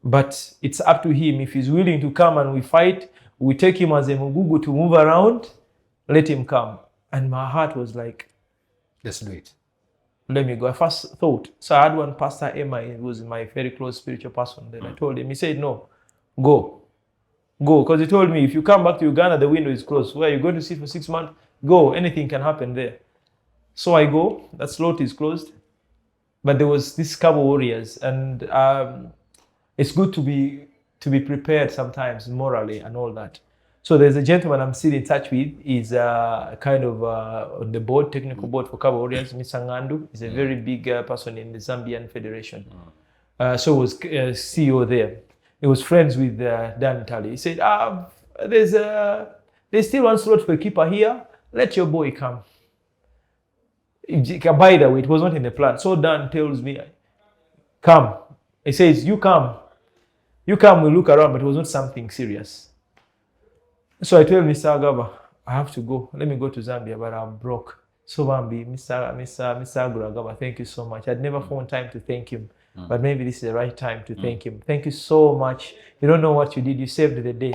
But it's up to him. If he's willing to come and we fight, we take him as a Mugugu to move around, let him come. And my heart was like, let's do it. Let me go. I first thought, so I had one pastor, Emma, who was my very close spiritual person. Then I told him, he said, no, go. Because he told me, if you come back to Uganda, the window is closed. Where are you going to sit for 6 months? Go, anything can happen there. So I go, that slot is closed. But there was this Cabo Warriors, and it's good to be prepared sometimes morally and all that. So there's a gentleman I'm still in touch with. He's kind of on the board, technical board for Cabo Warriors, Mr. Ngandu. He's a very big person in the Zambian Federation. So was CEO there. He was friends with Dan Talley. He said, there's still one slot for a keeper here. Let your boy come. By the way, it was not in the plan. So Dan tells me, come. He says, you come. You come, we'll look around, but it was not something serious. So I told Mr. Agaba, I have to go. Let me go to Zambia, but I'm broke. So Bambi, Mr. Agaba, thank you so much. I'd never found time to thank him, but maybe this is the right time to thank him. Thank you so much. You don't know what you did. You saved the day.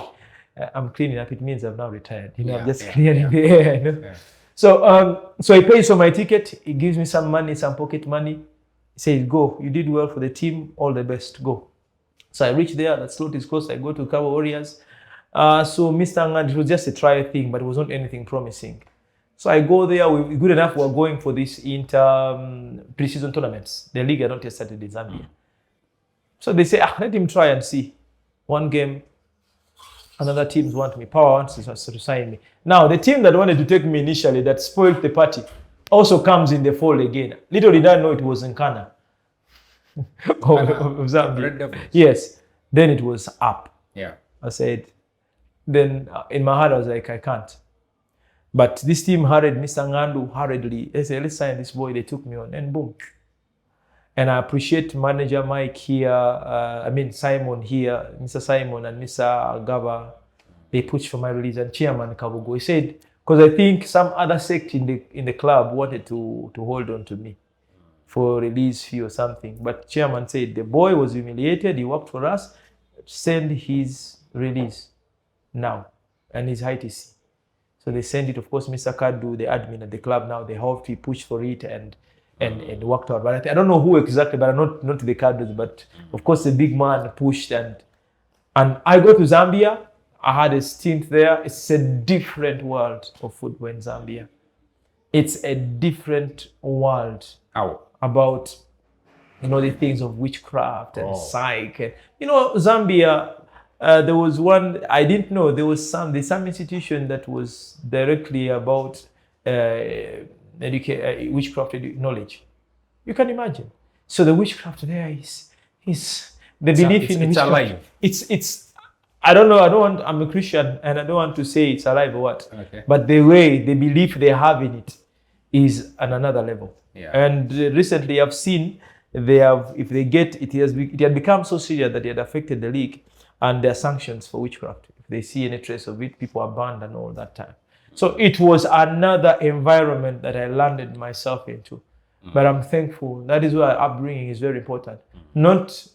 I'm cleaning up. It means I've now retired. I'm just clearing the air. You know? So he pays for my ticket. He gives me some money, some pocket money. He says, go. You did well for the team. All the best. Go. So I reach there. That slot is closed. I go to Cabo Warriors. So Mr. Ngand, it was just a trial thing, but it was not anything promising. So I go there. Good enough, we're going for this pre-season tournaments. The league had not yet started in Zambia. So they say, let him try and see. One game, another teams want me. Power wants to sign me. Now, the team that wanted to take me initially, that spoiled the party, also comes in the fold again. Little did I know it was Nkana of Zambia. Yes. Then it was up. Yeah. I said, then in my heart, I was like, I can't. But this team hurried, Mr. Ngandu hurriedly, they said, let's sign this boy. They took me on, and boom. And I appreciate manager Mike here, Simon here, Mr. Simon and Mr. Gaba. They pushed for my release, and Chairman Kabugo. He said, because I think some other sect in the club wanted to hold on to me for release fee or something. But Chairman said, the boy was humiliated, he worked for us, send his release now, and his height is. So they sent it, of course, Mr. Kadu, the admin at the club now, they helped, he pushed for it and worked out. But I don't know who exactly, but not the Kadus, but of course the big man pushed, and I go to Zambia. I had a stint there. It's a different world of football in Zambia. It's a different world about, the things of witchcraft and psych. And, Zambia, there was one, I didn't know, there's some institution that was directly about witchcraft knowledge. You can imagine. So the witchcraft there is the belief in it's alive. It's I don't know, I'm a Christian and I don't want to say it's alive or what. Okay. But the way, the belief they have in it is on another level. Yeah. And recently I've seen it had become so serious that it had affected the league, and there are sanctions for witchcraft. If they see any trace of it, people are banned and all that time. So it was another environment that I landed myself into. But I'm thankful. That is why upbringing is very important. Not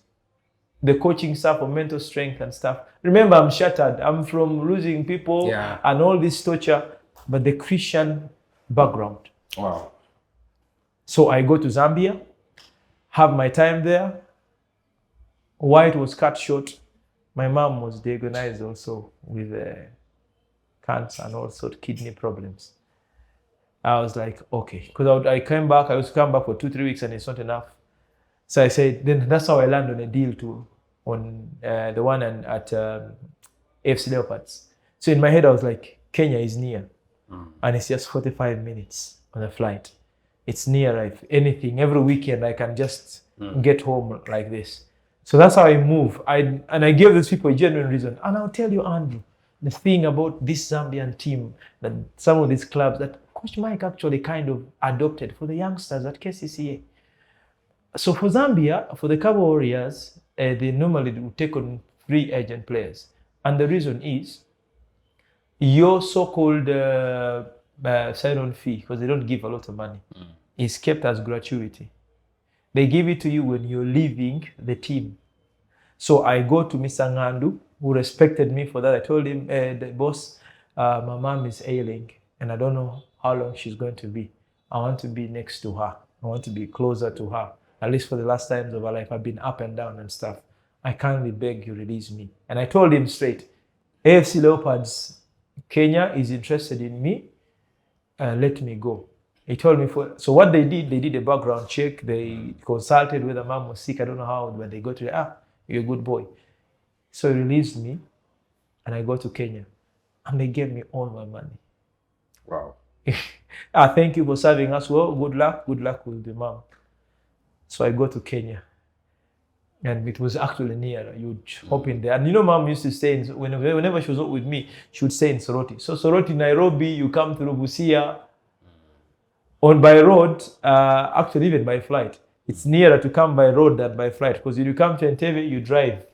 the coaching stuff or mental strength and stuff. Remember, I'm shattered. I'm from losing people and all this torture, but the Christian background. Wow. So I go to Zambia, have my time there. White was cut short. My mom was diagnosed also with cancer and also kidney problems. I was like, okay, because I came back. I used to come back for 2-3 weeks and it's not enough. So I said, then that's how I landed on a deal on the one at AFC Leopards. So in my head, I was like, Kenya is near. And it's just 45 minutes on a flight. It's near. If anything, every weekend I can just get home like this. So that's how I move. I gave these people a genuine reason. And I'll tell you, Andrew, the thing about this Zambian team, that some of these clubs that Coach Mike actually kind of adopted for the youngsters at KCCA. So for Zambia, for the Cabo Warriors, they normally would take on free agent players. And the reason is your so-called sign-on fee, because they don't give a lot of money, is kept as gratuity. They give it to you when you're leaving the team. So I go to Mr. Ngandu, who respected me for that. I told him, the boss, my mom is ailing, and I don't know how long she's going to be. I want to be next to her. I want to be closer to her. At least for the last times of her life, I've been up and down and stuff. I kindly beg you, release me. And I told him straight, AFC Leopards, Kenya is interested in me. Let me go. He told me, so what they did a background check. They consulted whether mom was sick. I don't know how, but they got to, you're a good boy. So he released me, and I go to Kenya. And they gave me all my money. Wow. Thank you for serving us well. Good luck with the mom. So I go to Kenya. And it was actually near. You'd hop in there. And mom used to stay whenever she was not with me, she would stay in Soroti. So Soroti, Nairobi, you come through Busia. By road, actually even by flight. It's nearer to come by road than by flight. Because if you come to Entebbe, you drive.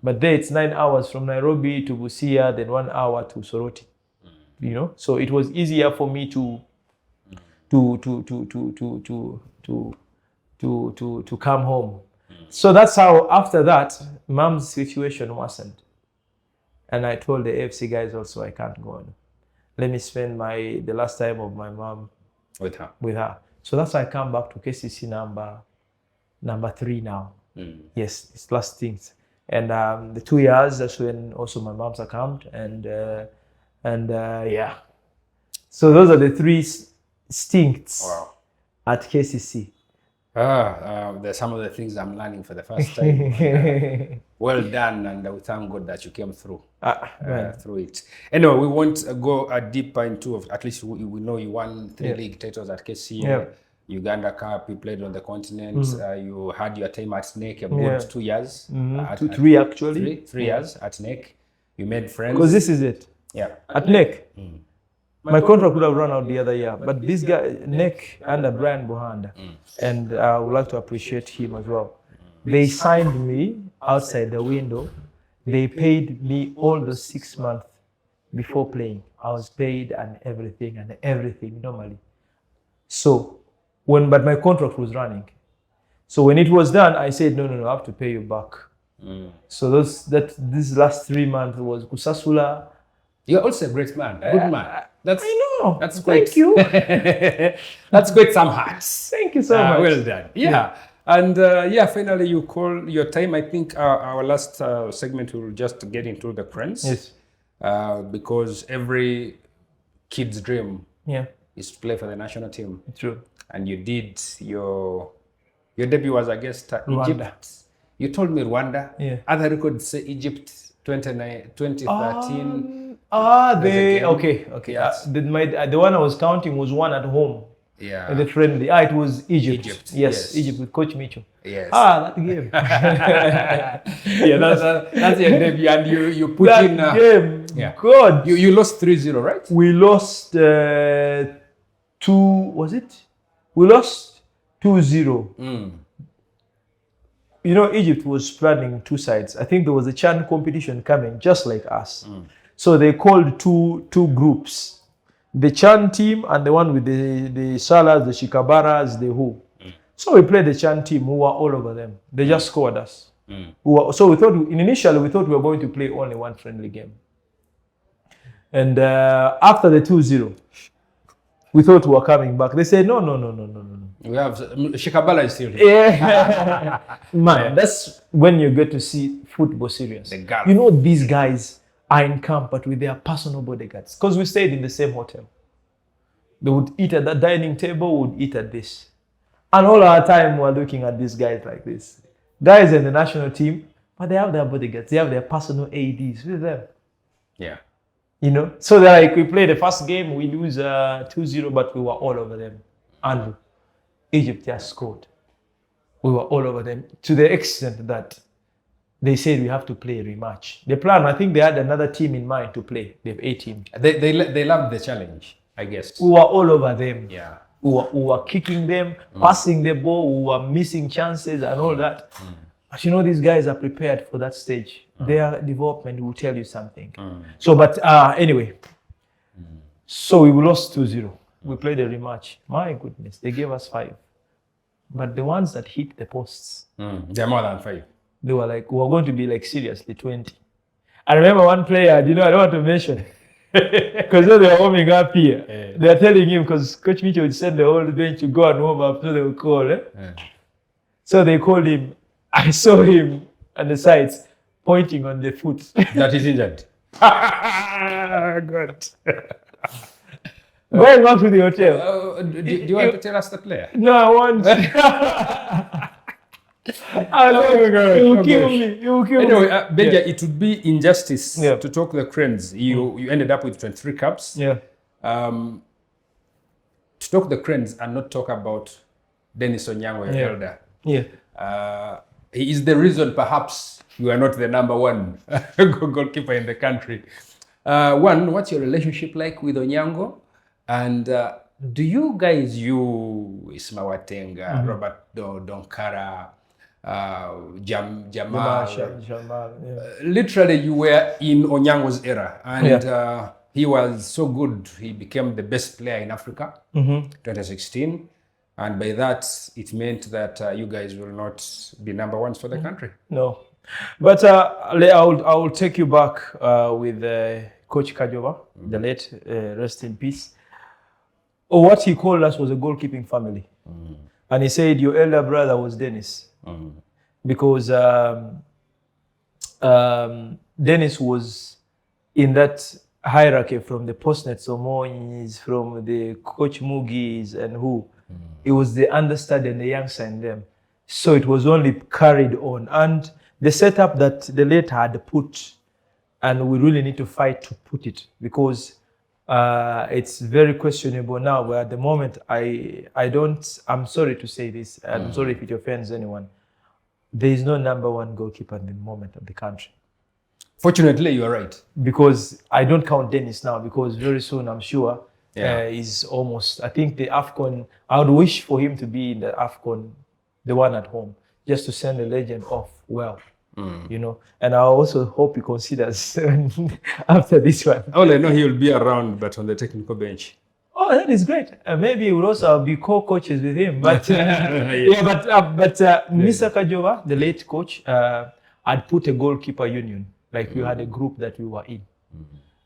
But there it's 9 hours from Nairobi to Busia, then 1 hour to Soroti. So it was easier for me to come home. So that's how, after that, mom's situation worsened. And I told the AFC guys also, I can't go on. Let me spend the last time of my mom with her. So that's why I come back to KCC number 3 now. Yes, it's last things. And the 2 years, that's when also my mom's account. And yeah. So those are the 3 stints at KCC. There's some of the things I'm learning for the first time. Well done, and we thank God that you came through it. Anyway, we won't go deeper into, at least we know you won 3 league titles at KCCA, Uganda Cup, you played on the continent, you had your time at NEC about 2 years. 3 actually. 3 years at NEC. You made friends. Because this is it. Yeah. At NEC. My contract would have run out the other year, but this guy, NEC under Brian Buhanda, and I would like to appreciate him as well. They signed me outside the window. They paid me all the 6 months before playing. I was paid and everything normally. So, but my contract was running. So when it was done, I said, no, I have to pay you back. So this last 3 months was Kusasula. You're also a great man, good man. I know. That's great. Thank you. That's great. Some hearts. Thank you so much. Well done. Yeah. And finally you call your time. I think our last segment will just get into the Cranes. Yes. Because every kid's dream is to play for the national team. True. And you did your debut was against Rwanda. Egypt. You told me Rwanda. Yeah. Other records say Egypt 2013. Okay. Yes. The one I was counting was one at home. Yeah. The friendly. It was Egypt. Yes, Egypt with Coach Mitchell. Yes. That game. That's your debut, and you put that in game. Yeah. God. You lost 3-0, right? We lost 2. Was it? We lost 2-0. You know, Egypt was planning 2 sides. I think there was a Chan competition coming, just like us. So they called two groups. The Chan team and the one with the Salas, the Shikabaras, the who. So we played the Chan team who were all over them. They just scored us. So initially we thought we were going to play only one friendly game. And after the 2-0, we thought we were coming back. They said, no. We have Shikabala is still here. Yeah. Man, that's when you get to see football serious. The gap. You know, these guys are in camp, but with their personal bodyguards. Because we stayed in the same hotel. They would eat at the dining table, we would eat at this. And all our time we're looking at these guys like this. Guys in the national team, but they have their bodyguards. They have their personal ADs with them. Yeah. You know? So like we play the first game, we lose 2-0, but we were all over them. And Egypt just scored. We were all over them to the extent that they said we have to play a rematch. The plan, I think they had another team in mind to play. They have a team. They loved the challenge, I guess. We were all over them. Yeah. We were kicking them, passing the ball, we were missing chances and all that. But you know, these guys are prepared for that stage. Their development will tell you something. So, but anyway. So we lost 2-0. We played a rematch. My goodness, they gave us 5. But the ones that hit the posts, they're more than 5. They were like, we were going to be like seriously 20. I remember one player, I don't want to mention, because they were warming up here. They are telling him, because Coach Mitchell would send the whole bench to go and warm up, so they would call. So they called him. I saw him on the sides pointing on the foot. That is injured. God. Going back to the hotel. Do you want to tell us the player? No, I want. It will kill me. Anyway, Benja, it would be injustice to talk the Cranes. You ended up with 23 caps. Yeah. To talk the Cranes and not talk about Denis Onyango, your elder. Yeah. He is the reason perhaps you are not the #1 goalkeeper in the country. What's your relationship like with Onyango? And do you guys, Isma Watenga, Robert Donkara, Jamal, literally you were in Onyango's era, and he was so good, he became the best player in Africa, 2016. And by that, it meant that you guys will not be #1s for the country. No. But I will take you back with Coach Kajova, the late, rest in peace. What he called us was a goalkeeping family. And he said, your elder brother was Denis. Because Denis was in that hierarchy from the Postnet Somonis, from the Coach Mugis and who. It was the understudy and the youngster in them. So it was only carried on. And the setup that the late had put, and we really need to fight to put it, because it's very questionable now. But at the moment, I'm sorry to say this, I'm sorry if it offends anyone. There is no #1 goalkeeper in the moment of the country. Fortunately, you are right. Because I don't count Denis now, because very soon I'm sure is almost, I think the AFCON, I would wish for him to be in the AFCON, the one at home, just to send the legend off well. You know, and I also hope he considers after this one. Oh, I know he will be around, but on the technical bench. Oh, that is great. Maybe we'll also be co-coaches with him. But Mr. Kajova, the late coach, had put a goalkeeper union. Like we had a group that we were in,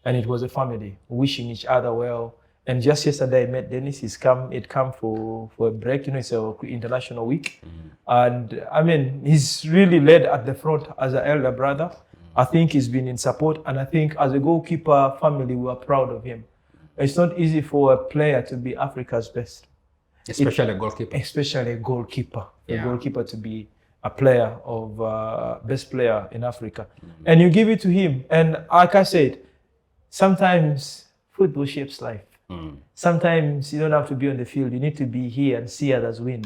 and it was a family wishing each other well. And just yesterday I met Denis. He'd come for a break. You know, it's an international week. And I mean, he's really led at the front as an elder brother. I think he's been in support. And I think as a goalkeeper family, we are proud of him. It's not easy for a player to be Africa's best. Especially a goalkeeper. Especially a goalkeeper. Yeah. A goalkeeper to be a player of best player in Africa. And you give it to him. And like I said, sometimes football shapes life. Sometimes you don't have to be on the field. You need to be here and see others win.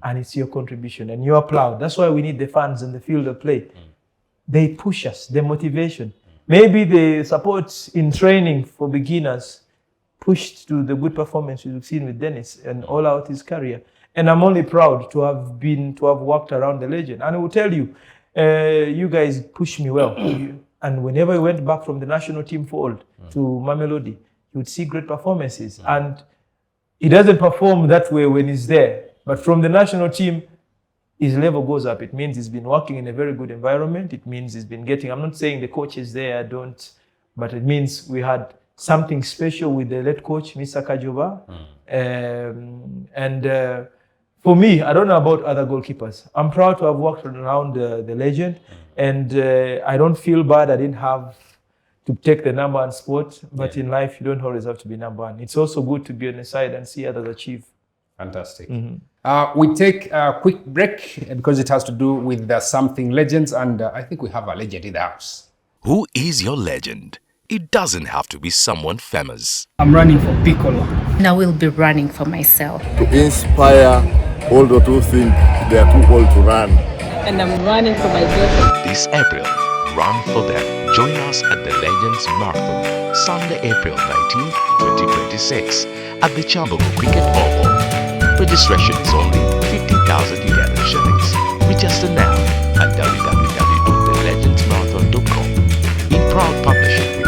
And it's your contribution. And you're proud. That's why we need the fans in the field of play. They push us, the motivation. Maybe the support in training for beginners pushed to the good performance we've seen with Denis and all out his career. And I'm only proud to have worked around the legend. And I will tell you, you guys pushed me well. And whenever I went back from the national team fold to Mamelodi, you would see great performances. And he doesn't perform that way when he's there. But from the national team, his level goes up. It means he's been working in a very good environment. It means he's been getting, I'm not saying the coaches there don't, but it means we had something special with the late coach, Mr. Kajova. For me, I don't know about other goalkeepers. I'm proud to have worked around the legend. And I don't feel bad I didn't have to take the number one spot. But in life, you don't always have to be number one. It's also good to be on the side and see others achieve. Fantastic. We take a quick break because it has to do with something legends. And I think we have a legend in the house. Who is your legend? It doesn't have to be someone famous. I'm running for Piccolo. And I will be running for myself. To inspire all those who think they are too old to run. And I'm running for my daughter. This April, run for them. Join us at the Legends Marathon, Sunday, April 19, 2026, at the Chambogo Cricket Oval. Registration is only 50,000 Ugandan shillings. Register now at www.thelegendsmarathon.com. In proud partnership with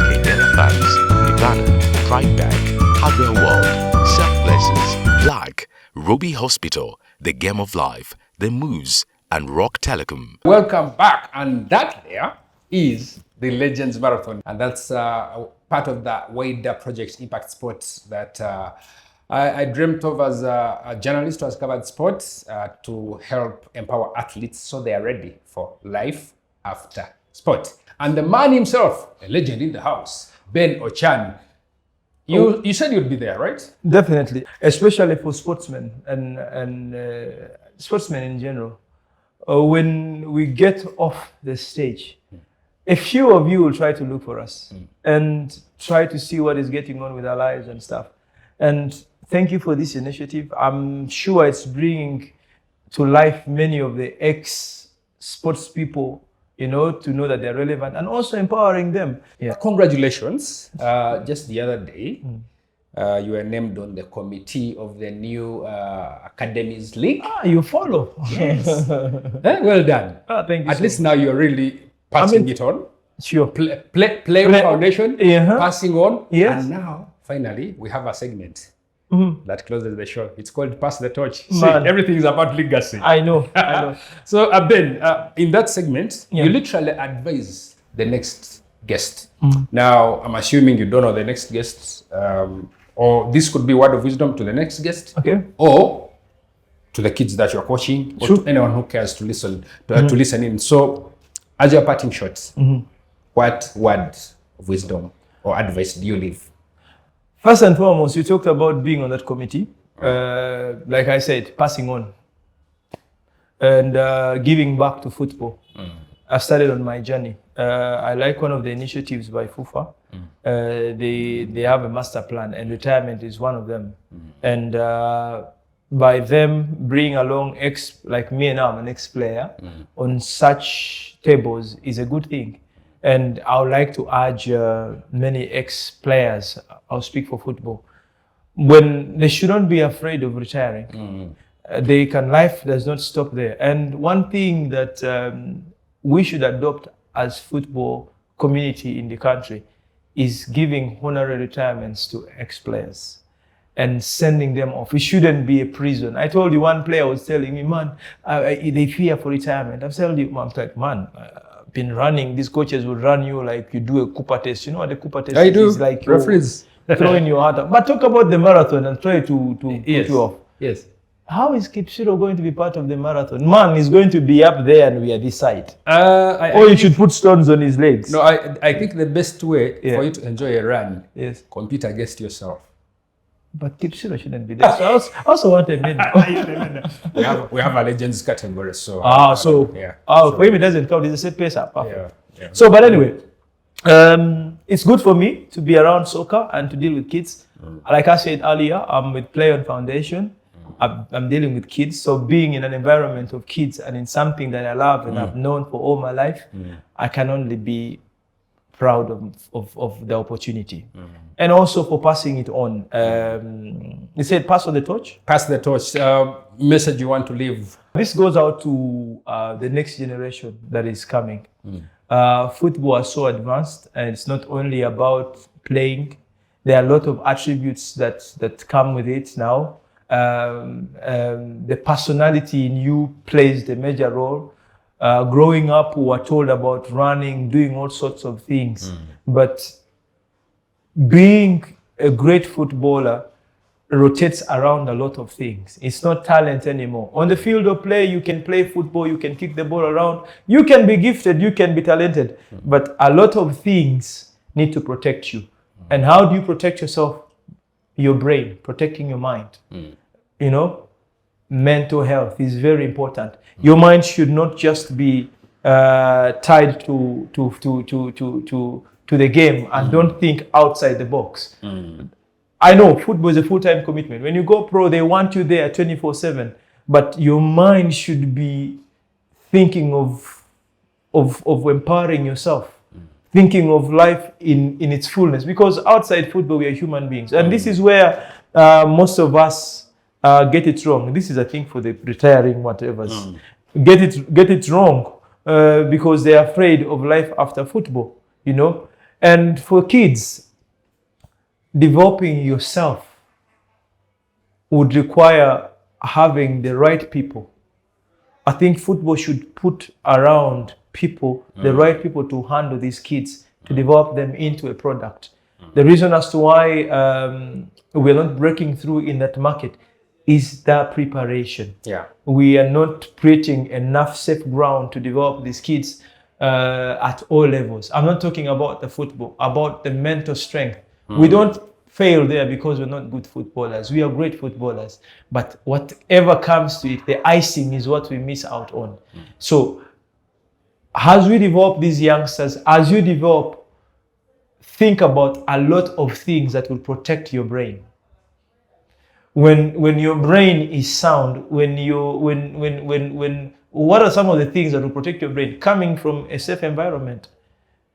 Fans, Uganda, Pride Bank, Hardware World, Self Blessings, Black, Ruby Hospital, The Game of Life, The Moose, and Rock Telecom. Welcome back, and that there is the Legends Marathon, and that's part of the wider project Impact Sports that I dreamt of as a journalist who has covered sports to help empower athletes so they are ready for life after sport. And the man himself, a legend in the house, Ben Ochan. You said you'd be there, right? Definitely, especially for sportsmen and sportsmen in general. When we get off the stage, a few of you will try to look for us and try to see what is getting on with our lives and stuff. And thank you for this initiative. I'm sure it's bringing to life many of the ex-sports people, you know, to know that they're relevant and also empowering them. Yeah. Congratulations. Just the other day, you were named on the committee of the new Academies League. You follow. Yes. Well done. Thank you. At least now you're really passing it on. Sure. Play foundation, passing on. Yes. And now, finally, we have a segment that closes the show. It's called Pass the Torch. See, everything is about legacy. I know. So, Ben, in that segment, you literally advise the next guest. Now, I'm assuming you don't know the next guest, or this could be word of wisdom to the next guest, or to the kids that you're coaching, or to anyone who cares to listen to listen in. So, as your parting shots, what word of wisdom or advice do you leave? First and foremost, you talked about being on that committee. Like I said, passing on and giving back to football. I started on my journey. I like one of the initiatives by FUFA. They have a master plan, and retirement is one of them. And by them bringing along like me and I'm an ex-player on such tables is a good thing. And I would like to urge many ex-players, I'll speak for football, when they shouldn't be afraid of retiring. Life does not stop there. And one thing that we should adopt as football community in the country is giving honorary retirements to ex-players and sending them off. It shouldn't be a prison. I told you, one player was telling me, man, they fear for retirement. I'm telling you, I'm like, man, I've been running. These coaches will run you like you do a Cooper test. You know what the Cooper test is? It's like referees throwing your heart up. But talk about the marathon and try to put you off. Yes. How is Kipsiro going to be part of the marathon? Man, he's going to be up there and we are this side. Or you should put stones on his legs. No, I think the best way for you to enjoy a run, compete against yourself. But Kipsiro shouldn't be there. So I also want a medal. we have a legends category, so for him it doesn't count. It's a set pace up. Yeah. So, but anyway, it's good for me to be around soccer and to deal with kids. Like I said earlier, I'm with Play On Foundation. I'm dealing with kids, so being in an environment of kids and in something that I love and I've known for all my life, I can only be proud of the opportunity. And also for passing it on. You said pass on the torch? Pass the torch. Message you want to leave? This goes out to the next generation that is coming. Football is so advanced, and it's not only about playing. There are a lot of attributes that come with it now. The personality in you plays the major role. Growing up, we were told about running, doing all sorts of things. But being a great footballer rotates around a lot of things. It's not talent anymore. On the field of play, you can play football, you can kick the ball around, you can be gifted, you can be talented. But a lot of things need to protect you. And how do you protect yourself? Your brain, protecting your mind. You know, mental health is very important. Your mind should not just be tied to the game and don't think outside the box. I know football is a full-time commitment. When you go pro, they want you there 24/7, but your mind should be thinking of empowering yourself. Thinking of life in its fullness, because outside football we are human beings, and this is where most of us get it wrong. This is, I think, for the retiring whatevers. Get it wrong because they are afraid of life after football, you know. And for kids, developing yourself would require having the right people. I think football should put around people, the right people to handle these kids, to develop them into a product. The reason as to why we're not breaking through in that market is that preparation. We are not creating enough safe ground to develop these kids at all levels. I'm not talking about the football, about the mental strength. We don't fail there because we're not good footballers. We are great footballers. But whatever comes to it, the icing is what we miss out on. So as we develop these youngsters, as you develop, think about a lot of things that will protect your brain. When your brain is sound, what are some of the things that will protect your brain? Coming from a safe environment.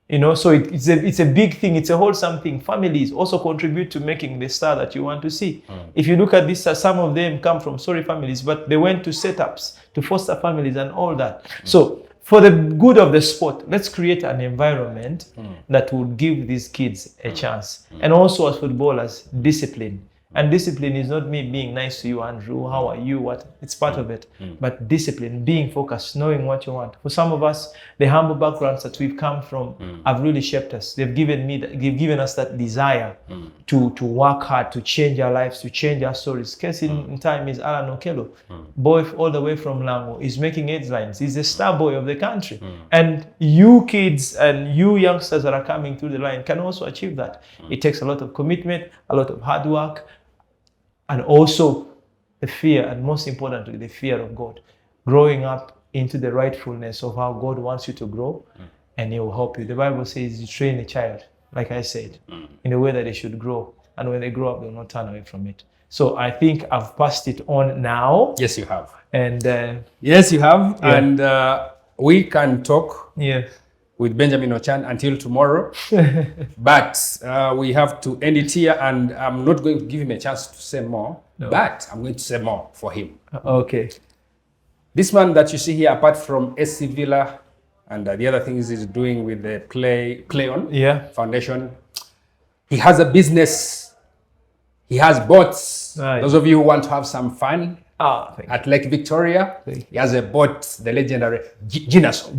You know, so it's a big thing. It's a wholesome thing. Families also contribute to making the star that you want to see. If you look at this, some of them come from sorry families, but they went to setups, to foster families and all that. So for the good of the sport, let's create an environment that will give these kids a chance. And also as footballers, discipline. And discipline is not me being nice to you, Andrew, how are you, what? It's part of it. But discipline, being focused, knowing what you want. For some of us, the humble backgrounds that we've come from have really shaped us. They've given us that desire to work hard, to change our lives, to change our stories. Case in time is Allan Okello, boy all the way from Lango. He's making headlines. He's the star boy of the country. And you kids and you youngsters that are coming through the line can also achieve that. It takes a lot of commitment, a lot of hard work, and also the fear, and most importantly, the fear of God. Growing up into the rightfulness of how God wants you to grow, and He will help you. The Bible says you train a child, like I said, in the way that they should grow. And when they grow up, they will not turn away from it. So I think I've passed it on now. Yes, you have. And yes, you have. Yeah. And we can talk with Benjamin Ochan until tomorrow. But we have to end it here, and I'm not going to give him a chance to say more, but I'm going to say more for him. Okay. This man that you see here, apart from SC Villa and the other things he's doing with the Play On Foundation, he has a business. He has boats. Nice. Those of you who want to have some fun at Lake Victoria, he has a boat, the legendary Ginosa.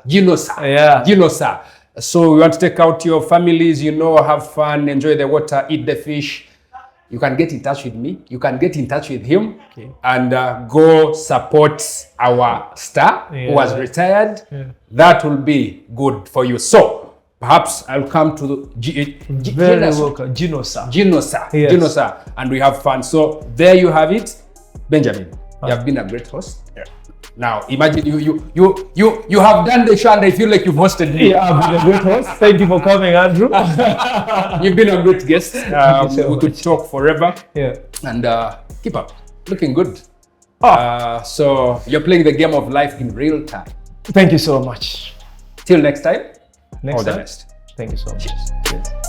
Ginosa. So you want to take out your families, have fun, enjoy the water, eat the fish. You can get in touch with me. You can get in touch with him and go support our star who has retired. That will be good for you. So perhaps I'll come to Ginosa, and we have fun. So there you have it, Benjamin. You have been a great host. Now imagine you have done the show and I feel like you've hosted me. Yeah, I've been a great host. Thank you for coming, Andrew. You've been a great guest. We could talk forever. And keep up. Looking good. So you're playing the game of life in real time. Thank you so much. Till next time. Next all time. the best. Thank you so much. Cheers.